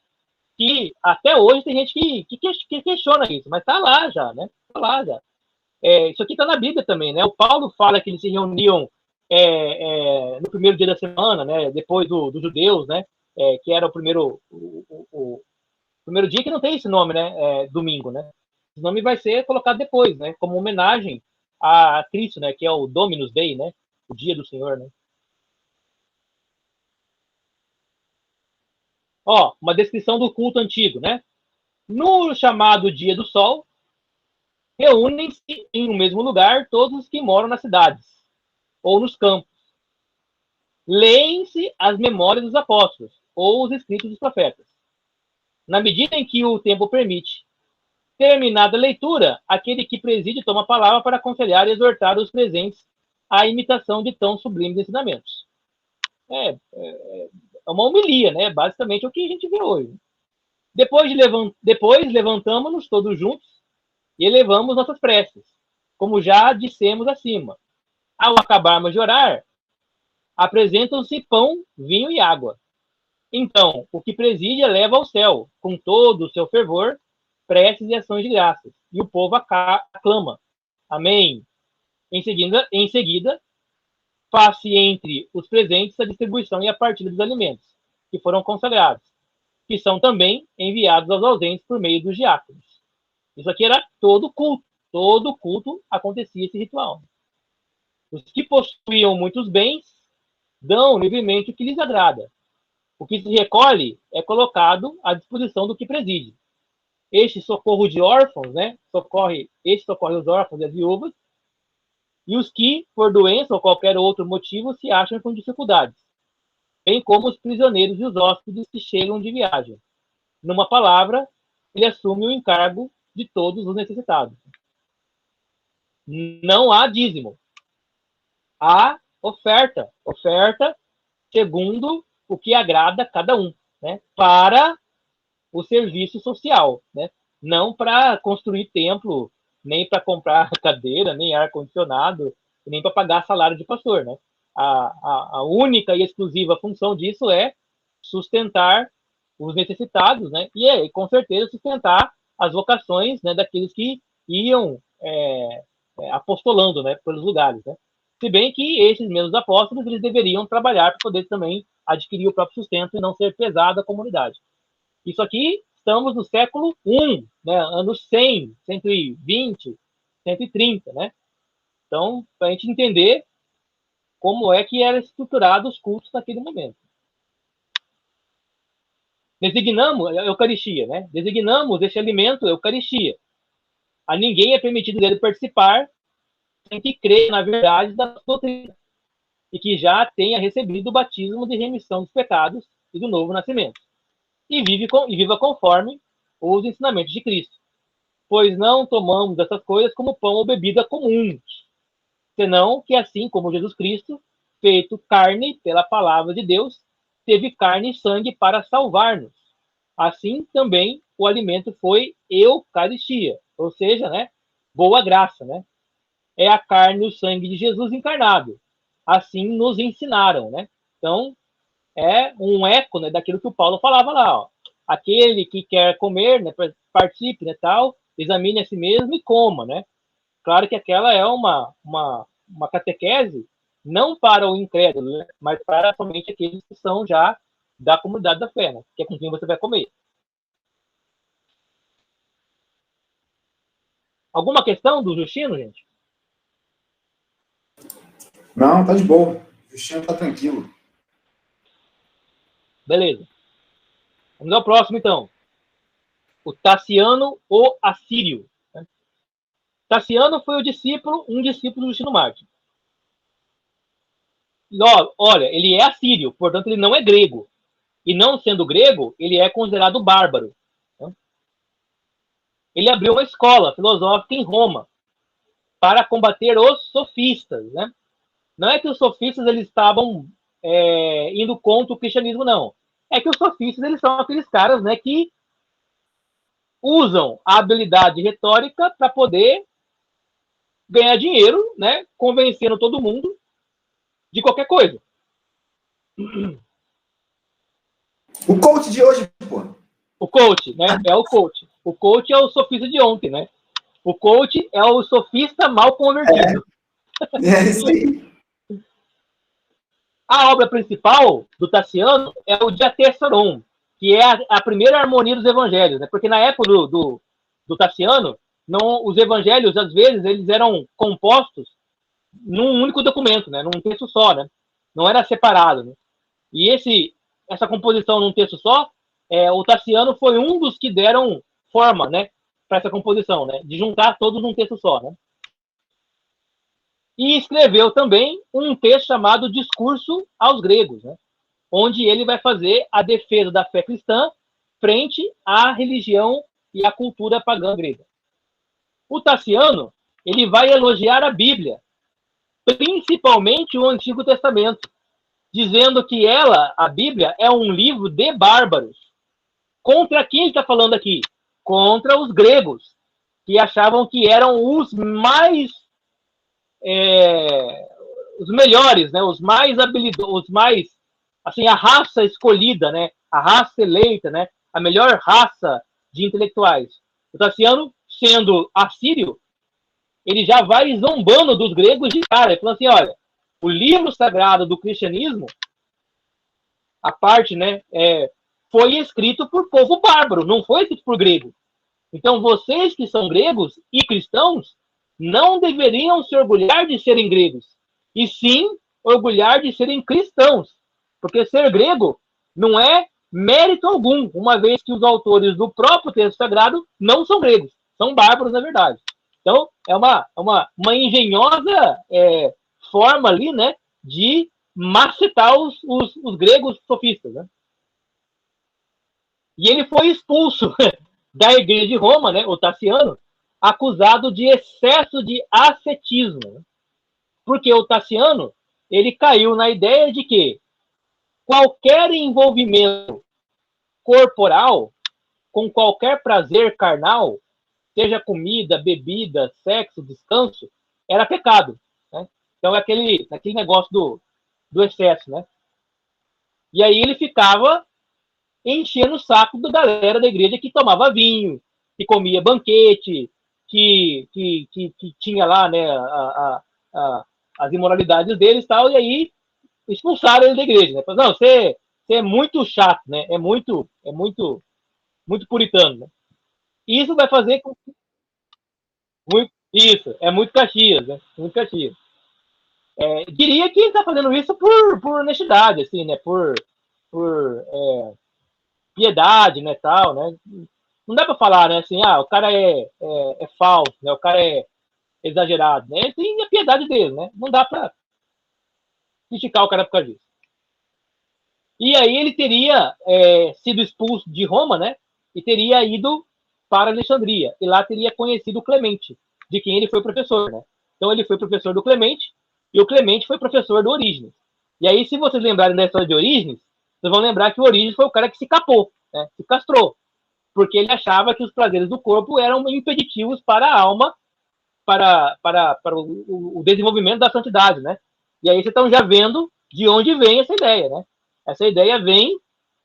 Que até hoje tem gente que questiona isso, mas tá lá já, né? Tá lá já. Isso aqui tá na Bíblia também, né? O Paulo fala que eles se reuniam no primeiro dia da semana, né? Depois dos judeus, né? Que era o primeiro dia que não tem esse nome, né? Domingo, né? Esse nome vai ser colocado depois, né? Como homenagem a Cristo, né? Que é o Dominus Dei, né? O dia do Senhor, né? uma descrição do culto antigo, né? No chamado dia do sol, reúnem-se em um mesmo lugar todos os que moram nas cidades ou nos campos. Leem-se as memórias dos apóstolos ou os escritos dos profetas. Na medida em que o tempo permite, terminada a leitura, aquele que preside toma a palavra para aconselhar e exortar os presentes à imitação de tão sublimes ensinamentos. É uma homilia, né? Basicamente é o que a gente vê hoje. Depois levantamos-nos todos juntos e elevamos nossas preces, como já dissemos acima. Ao acabarmos de orar, apresentam-se pão, vinho e água. Então, o que preside eleva ao céu, com todo o seu fervor, preces e ações de graças, e o povo aclama. Amém. Em seguida, faz-se entre os presentes a distribuição e a partilha dos alimentos, que foram consagrados, que são também enviados aos ausentes por meio dos diáconos. Isso aqui era todo culto acontecia esse ritual. Os que possuíam muitos bens dão livremente o que lhes agrada. O que se recolhe é colocado à disposição do que preside. Este socorro de órfãos, né? Socorre os órfãos e as viúvas, e os que, por doença ou qualquer outro motivo, se acham com dificuldades, bem como os prisioneiros e os hóspedes que chegam de viagem. Numa palavra, ele assume o encargo de todos os necessitados. Não há dízimo. Há oferta segundo o que agrada a cada um, né? Para o serviço social, né? Não para construir templo, nem para comprar cadeira, nem ar-condicionado, nem para pagar salário de pastor, né? A única e exclusiva função disso é sustentar os necessitados, né? E com certeza sustentar as vocações, né, daqueles que iam apostolando, né, pelos lugares, né? Se bem que esses mesmos apóstolos eles deveriam trabalhar para poder também adquirir o próprio sustento e não ser pesado à comunidade. Isso aqui, estamos no século I, né, anos 100, 120, 130, né? Então, para a gente entender como é que eram estruturados os cultos naquele momento. Designamos a Eucaristia, né? Designamos esse alimento, a Eucaristia. A ninguém é permitido dele participar sem que creia na verdade da doutrina e que já tenha recebido o batismo de remissão dos pecados e do novo nascimento. E viva conforme os ensinamentos de Cristo. Pois não tomamos essas coisas como pão ou bebida comuns, senão que assim como Jesus Cristo, feito carne pela palavra de Deus, teve carne e sangue para salvar-nos. Assim também o alimento foi Eucaristia, ou seja, né, boa graça, né? É a carne e o sangue de Jesus encarnado. Assim nos ensinaram, né? Então, é um eco, né, daquilo que o Paulo falava lá, ó. Aquele que quer comer, né, participe, né, tal, examine a si mesmo e coma, né? Claro que aquela é uma catequese não para o incrédulo, né, mas para somente aqueles que são já da comunidade da fé, né, que é com quem você vai comer. Alguma questão do Justino, gente? Não, tá de boa. O Justino tá tranquilo. Beleza. Vamos ao próximo, então. O Tassiano, o Assírio. Tassiano foi um discípulo do Justino Mártir. Olha, ele é assírio, portanto ele não é grego. E não sendo grego, ele é considerado bárbaro. Ele abriu uma escola filosófica em Roma para combater os sofistas, né? Não é que os sofistas eles estavam indo contra o cristianismo, não. É que os sofistas eles são aqueles caras, né, que usam a habilidade retórica para poder ganhar dinheiro, né, convencendo todo mundo de qualquer coisa. O coach de hoje, pô. O coach, né? É o coach. O coach é o sofista de ontem, né? O coach é o sofista mal convertido. É isso aí. A obra principal do Tassiano é o Diatessaron, que é a primeira harmonia dos evangelhos, né? Porque na época do Tassiano, os evangelhos, às vezes, eles eram compostos num único documento, né? Num texto só, né? Não era separado, né? E essa composição num texto só o Tassiano foi um dos que deram forma, né, para essa composição, né, de juntar todos num texto só, né. E escreveu também um texto chamado Discurso aos Gregos, né, onde ele vai fazer a defesa da fé cristã frente à religião e à cultura pagã grega. O Tassiano, ele vai elogiar a Bíblia, principalmente o Antigo Testamento, dizendo que a Bíblia, é um livro de bárbaros. Contra quem está falando aqui? Contra os gregos, que achavam que eram os mais os melhores, né? Os mais habilidosos, os mais assim, a raça escolhida, né? A raça eleita, né? A melhor raça de intelectuais. O Tassiano, sendo assírio, ele já vai zombando dos gregos de cara. Ele falou assim, olha, o livro sagrado do cristianismo, a parte, né, foi escrito por povo bárbaro, não foi escrito por grego. Então, vocês que são gregos e cristãos, não deveriam se orgulhar de serem gregos, e sim orgulhar de serem cristãos. Porque ser grego não é mérito algum, uma vez que os autores do próprio texto sagrado não são gregos, são bárbaros, na verdade. Então, é uma engenhosa forma ali, né, de macetar os gregos sofistas, né? E ele foi expulso da igreja de Roma, né, o Tassiano, acusado de excesso de ascetismo. Né? Porque o Tassiano, ele caiu na ideia de que qualquer envolvimento corporal com qualquer prazer carnal, seja comida, bebida, sexo, descanso, era pecado. Né? Então é aquele negócio do excesso. Né? E aí ele ficava enchendo o saco da galera da igreja que tomava vinho, que comia banquete, que tinha lá, né, as imoralidades deles e tal, e aí expulsaram ele da igreja. Né? Não, você é muito chato, né? Muito puritano. Né? Isso vai fazer com que... Isso, é muito Caxias, né? Muito Caxias. Diria que ele está fazendo isso por honestidade, assim, né? Por piedade, né, tal, né? Não dá para falar, né, assim, o cara é falso, né? O cara é exagerado, né? Ele tem a piedade dele, né? Não dá para criticar o cara por causa disso. E aí ele teria sido expulso de Roma, né? E teria ido para Alexandria. E lá teria conhecido o Clemente, de quem ele foi professor, né? Então ele foi professor do Clemente e o Clemente foi professor do Orígenes. E aí, se vocês lembrarem da história de Orígenes, vocês vão lembrar que o Orígenes foi o cara que se capou, né? Se castrou. Porque ele achava que os prazeres do corpo eram impeditivos para a alma, para o desenvolvimento da santidade, né? E aí vocês estão já vendo de onde vem essa ideia, né? Essa ideia vem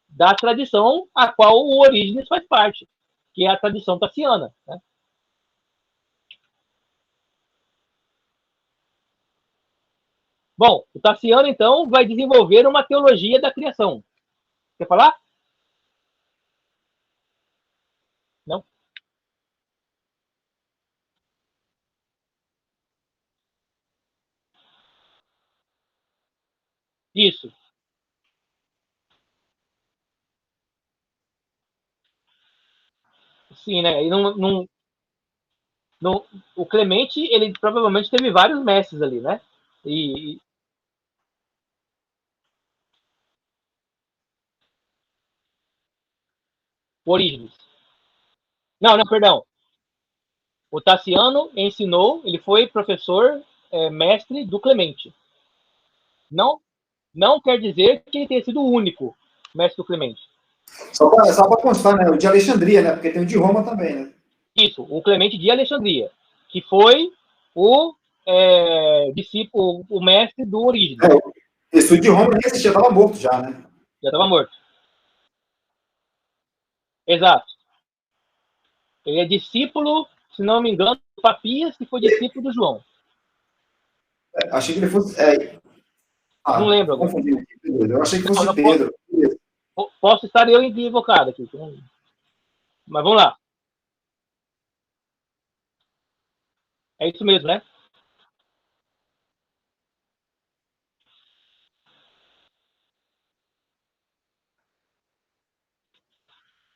da tradição a qual o Orígenes faz parte, que é a tradição tassiana, né? Bom, o Tassiano, então, vai desenvolver uma teologia da criação. Quer falar? Não? Isso. Sim, né? E o Clemente, ele provavelmente teve vários mestres ali, né? E Orígenes. Não, perdão. O Tassiano ensinou, ele foi professor, mestre do Clemente. Não, não quer dizer que ele tenha sido o único mestre do Clemente. Só para constar, né? O de Alexandria, né? Porque tem o de Roma também, né? Isso, o Clemente de Alexandria, que foi o discípulo, o mestre do Orígenes. Esse de Roma nem existia, estava morto já, né? Já estava morto. Exato. Ele é discípulo, se não me engano, do Papias, que foi discípulo do João. Achei que ele fosse. Não lembro agora. Confundi. Eu achei que fosse Pedro. Posso estar eu equivocado aqui. Mas vamos lá. É isso mesmo, né?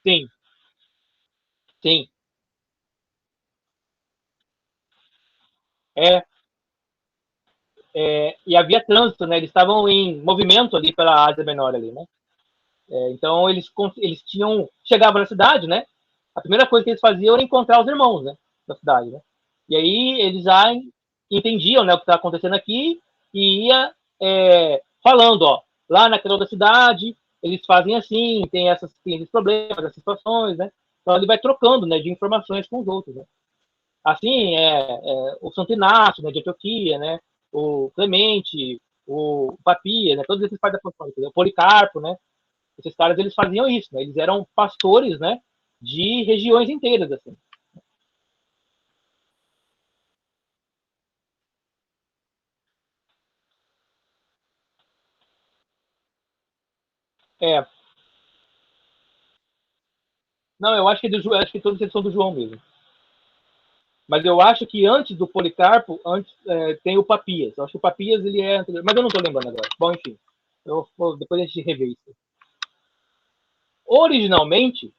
Sim, sim. E havia trânsito, né? Eles estavam em movimento ali pela Ásia Menor ali, né? Então eles chegavam na cidade, né? A primeira coisa que eles faziam era encontrar os irmãos, né? Da cidade, né? E aí eles já entendiam, né, o que está acontecendo aqui e ia falando, ó, lá naquela outra cidade eles fazem assim, tem esses problemas, essas situações, né? Então ele vai trocando, né, de informações com os outros, né? Assim, o Santo Inácio, né, de Antioquia, né? O Clemente, o Papia, né? Todos esses pais da apostólica, o Policarpo, né? Esses caras, eles faziam isso, né? Eles eram pastores, né? De regiões inteiras, assim. É. Não, eu acho que acho que todos eles são do João mesmo. Mas eu acho que antes do Policarpo, tem o Papias. Eu acho que o Papias, ele é anterior. Mas eu não estou lembrando agora. Bom, enfim. Depois a gente revê isso. Originalmente,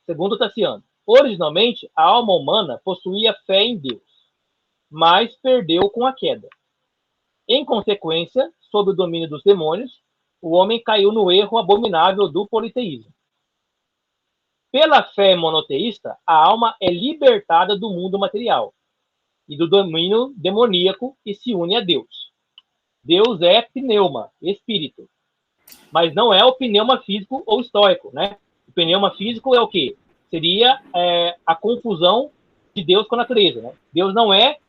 segundo Tassiano, originalmente a alma humana possuía fé em Deus, mas perdeu com a queda. Em consequência, sob o domínio dos demônios, o homem caiu no erro abominável do politeísmo. Pela fé monoteísta, a alma é libertada do mundo material e do domínio demoníaco e se une a Deus. Deus é pneuma, espírito, mas não é o pneuma físico ou estoico, né? O pneuma físico é o quê? Seria a confusão de Deus com a natureza, né? Deus não é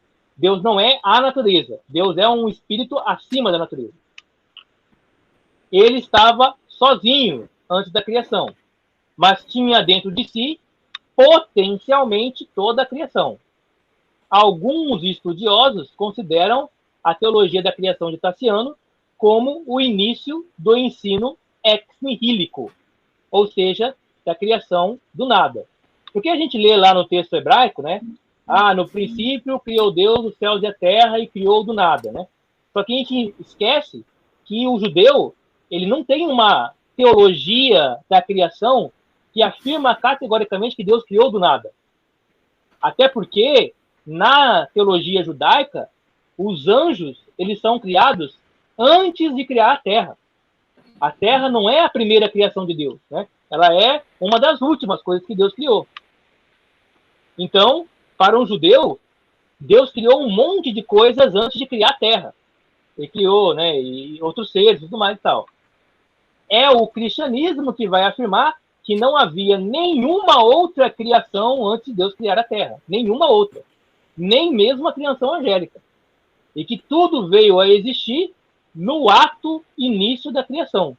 a natureza. Deus é um espírito acima da natureza. Ele estava sozinho antes da criação, mas tinha dentro de si potencialmente toda a criação. Alguns estudiosos consideram a teologia da criação de Tassiano como o início do ensino ex nihilico, ou seja, da criação do nada. Porque a gente lê lá no texto hebraico, né? No princípio criou Deus os céus e a terra e criou do nada, né? Só que a gente esquece que o judeu, ele não tem uma teologia da criação que afirma categoricamente que Deus criou do nada. Até porque, na teologia judaica, os anjos, eles são criados antes de criar a terra. A terra não é a primeira criação de Deus, né? Ela é uma das últimas coisas que Deus criou. Então, para um judeu, Deus criou um monte de coisas antes de criar a terra. Ele criou, né, e outros seres e tudo mais e tal. É o cristianismo que vai afirmar que não havia nenhuma outra criação antes de Deus criar a terra. Nenhuma outra. Nem mesmo a criação angélica. E que tudo veio a existir no ato início da criação.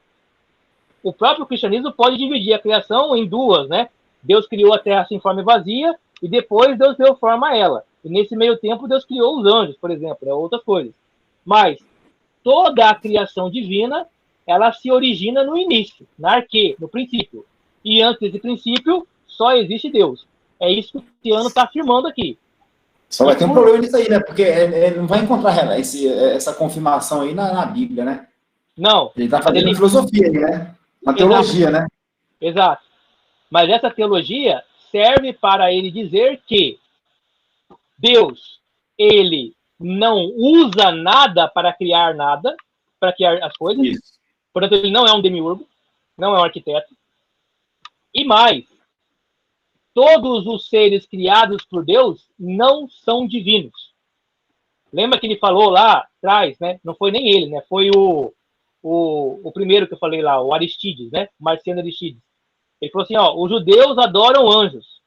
O próprio cristianismo pode dividir a criação em duas, né? Deus criou a terra sem forma e vazia, e depois Deus deu forma a ela. E nesse meio tempo Deus criou os anjos, por exemplo, né? Outras coisas. Mas toda a criação divina, ela se origina no início, na arquê, no princípio. E antes desse princípio, só existe Deus. É isso que o Cristiano está afirmando aqui. Só vai ter um problema nisso aí, né? Porque não vai encontrar essa confirmação aí na Bíblia, né? Não. Ele está fazendo filosofia aí, né? Uma teologia, né? Exato. Mas essa teologia serve para ele dizer que Deus, ele não usa nada para criar as coisas. Isso. Portanto, ele não é um demiurgo, não é um arquiteto. E mais, todos os seres criados por Deus não são divinos. Lembra que ele falou lá atrás, né? Não foi nem ele, né? Foi o primeiro que eu falei lá, o Aristides, né? Marciano Aristides. Ele falou assim, os judeus adoram anjos.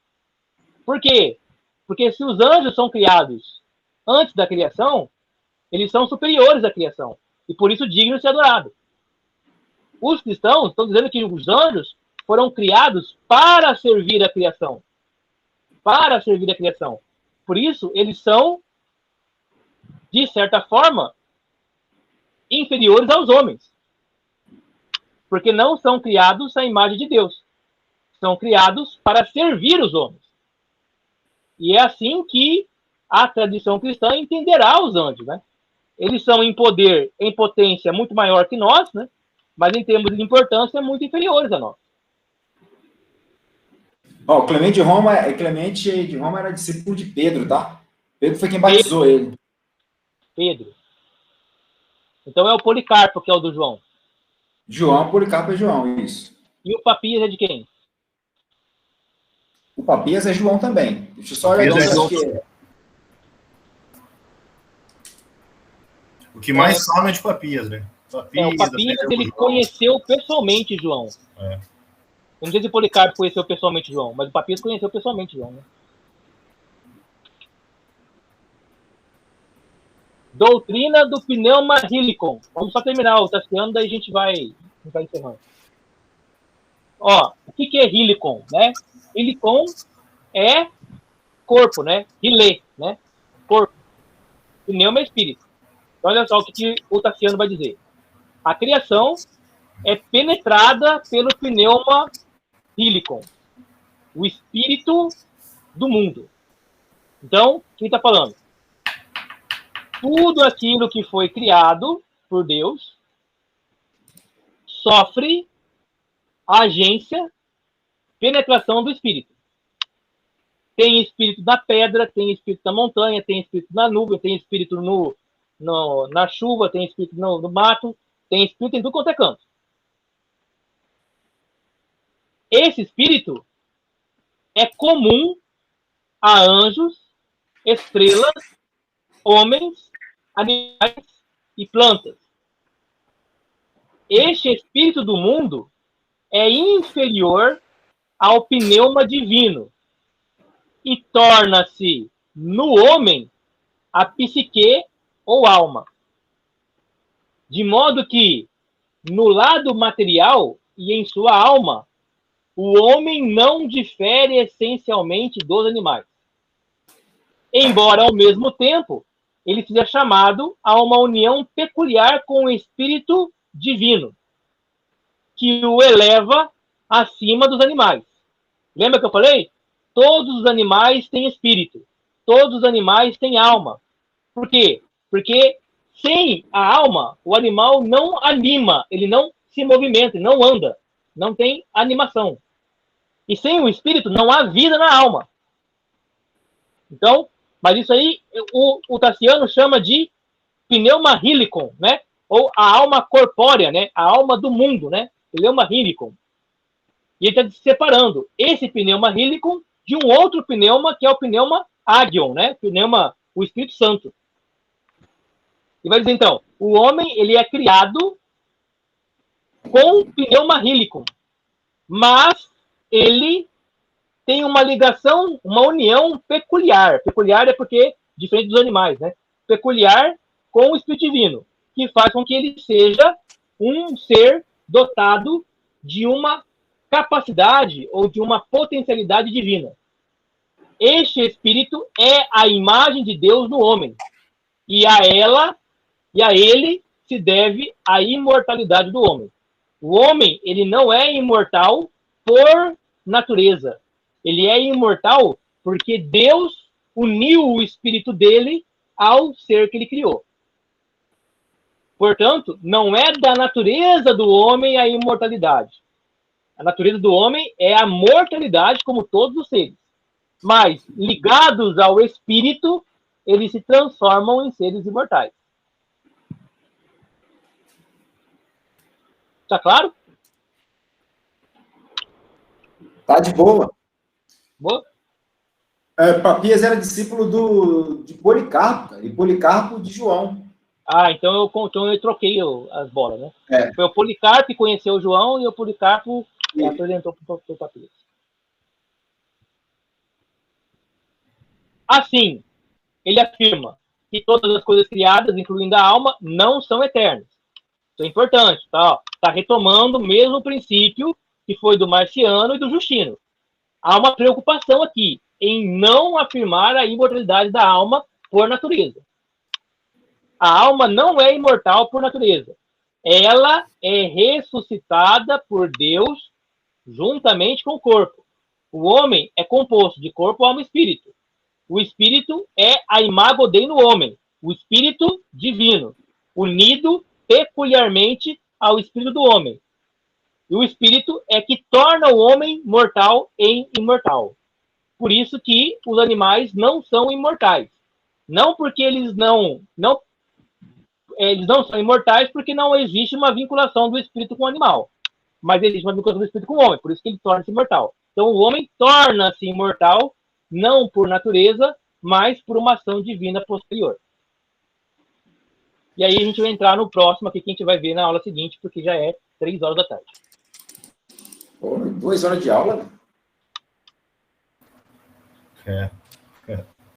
Por quê? Porque se os anjos são criados antes da criação, eles são superiores à criação. E por isso dignos de ser adorados. Os cristãos estão dizendo que os anjos foram criados para servir a criação. Para servir a criação. Por isso, eles são, de certa forma, inferiores aos homens. Porque não são criados à imagem de Deus. São criados para servir os homens. E é assim que a tradição cristã entenderá os anjos, né? Eles são em poder, em potência, muito maior que nós, né? Mas em termos de importância, muito inferiores a nós. Ó, Clemente de Roma era discípulo de Pedro, tá? Pedro foi quem batizou ele. Pedro. Então é o Policarpo que é o do João. João, Policarpo é João, isso. E o Papias é de quem? O Papias é João também. Deixa eu só olhar aqui. O que mais fala é de Papias, né? O Papias, ele conheceu pessoalmente João. Eu não sei se o Policarpo conheceu pessoalmente João, mas o Papias conheceu pessoalmente João, né? Doutrina do Pneuma Helicon. Vamos só terminar o Tassiano, daí a gente vai encerrando. Ó, o que é Helicon, né? Helicon é corpo, né? Hile, né? Corpo. Pneuma é espírito. Então, olha só o que o Tassiano vai dizer. A criação é penetrada pelo Pneuma Helicon, o espírito do mundo. Então, quem está falando? Tudo aquilo que foi criado por Deus sofre a agência, penetração do espírito. Tem espírito na pedra, tem espírito na montanha, tem espírito na nuvem, tem espírito na chuva, tem espírito no mato, tem espírito em tudo quanto é canto. Esse espírito é comum a anjos, estrelas, homens, animais e plantas. Este espírito do mundo é inferior ao pneuma divino e torna-se no homem a psique ou alma. De modo que, no lado material e em sua alma, o homem não difere essencialmente dos animais. Embora, ao mesmo tempo, ele seja chamado a uma união peculiar com o Espírito Divino, que o eleva acima dos animais. Lembra que eu falei? Todos os animais têm espírito. Todos os animais têm alma. Por quê? Porque sem a alma, o animal não anima, ele não se movimenta, ele não anda, não tem animação. E sem o espírito, não há vida na alma. Então, mas isso aí, o Tassiano chama de pneuma helicon, né? Ou a alma corpórea, né? A alma do mundo, né? Pneuma helicon. E ele está separando esse pneuma helicon de um outro pneuma, que é o pneuma agion, né? Pneuma, o Espírito Santo. E vai dizer, então, o homem, ele é criado com pneuma helicon, mas ele tem uma ligação, uma união peculiar. Peculiar é porque, diferente dos animais, né? Peculiar com o Espírito Divino, que faz com que ele seja um ser dotado de uma capacidade ou de uma potencialidade divina. Este Espírito é a imagem de Deus no homem. E a ele se deve a imortalidade do homem. O homem, ele não é imortal por natureza. Ele é imortal porque Deus uniu o espírito dele ao ser que ele criou. Portanto, não é da natureza do homem a imortalidade. A natureza do homem é a mortalidade, como todos os seres. Mas, ligados ao espírito, eles se transformam em seres imortais. Tá claro? Tá de boa. Boa? Papias era discípulo de Policarpo, e Policarpo de João. Ah, então eu troquei as bolas, né? Foi o Policarpo que conheceu o João e o Policarpo apresentou para o Papias. Assim, ele afirma que todas as coisas criadas, incluindo a alma, não são eternas. Isso é importante, tá? Está retomando o mesmo princípio que foi do Marciano e do Justino. Há uma preocupação aqui em não afirmar a imortalidade da alma por natureza. A alma não é imortal por natureza. Ela é ressuscitada por Deus juntamente com o corpo. O homem é composto de corpo, alma e espírito. O espírito é a imago Dei no homem, o espírito divino, unido peculiarmente ao espírito do homem. E o espírito é que torna o homem mortal em imortal. Por isso que os animais não são imortais. Não porque eles não são imortais, porque não existe uma vinculação do espírito com o animal. Mas existe uma vinculação do espírito com o homem, por isso que ele torna-se imortal. Então o homem torna-se imortal, não por natureza, mas por uma ação divina posterior. E aí a gente vai entrar no próximo aqui, que a gente vai ver na aula seguinte, porque já é 3 horas da tarde. 2 horas de aula? É.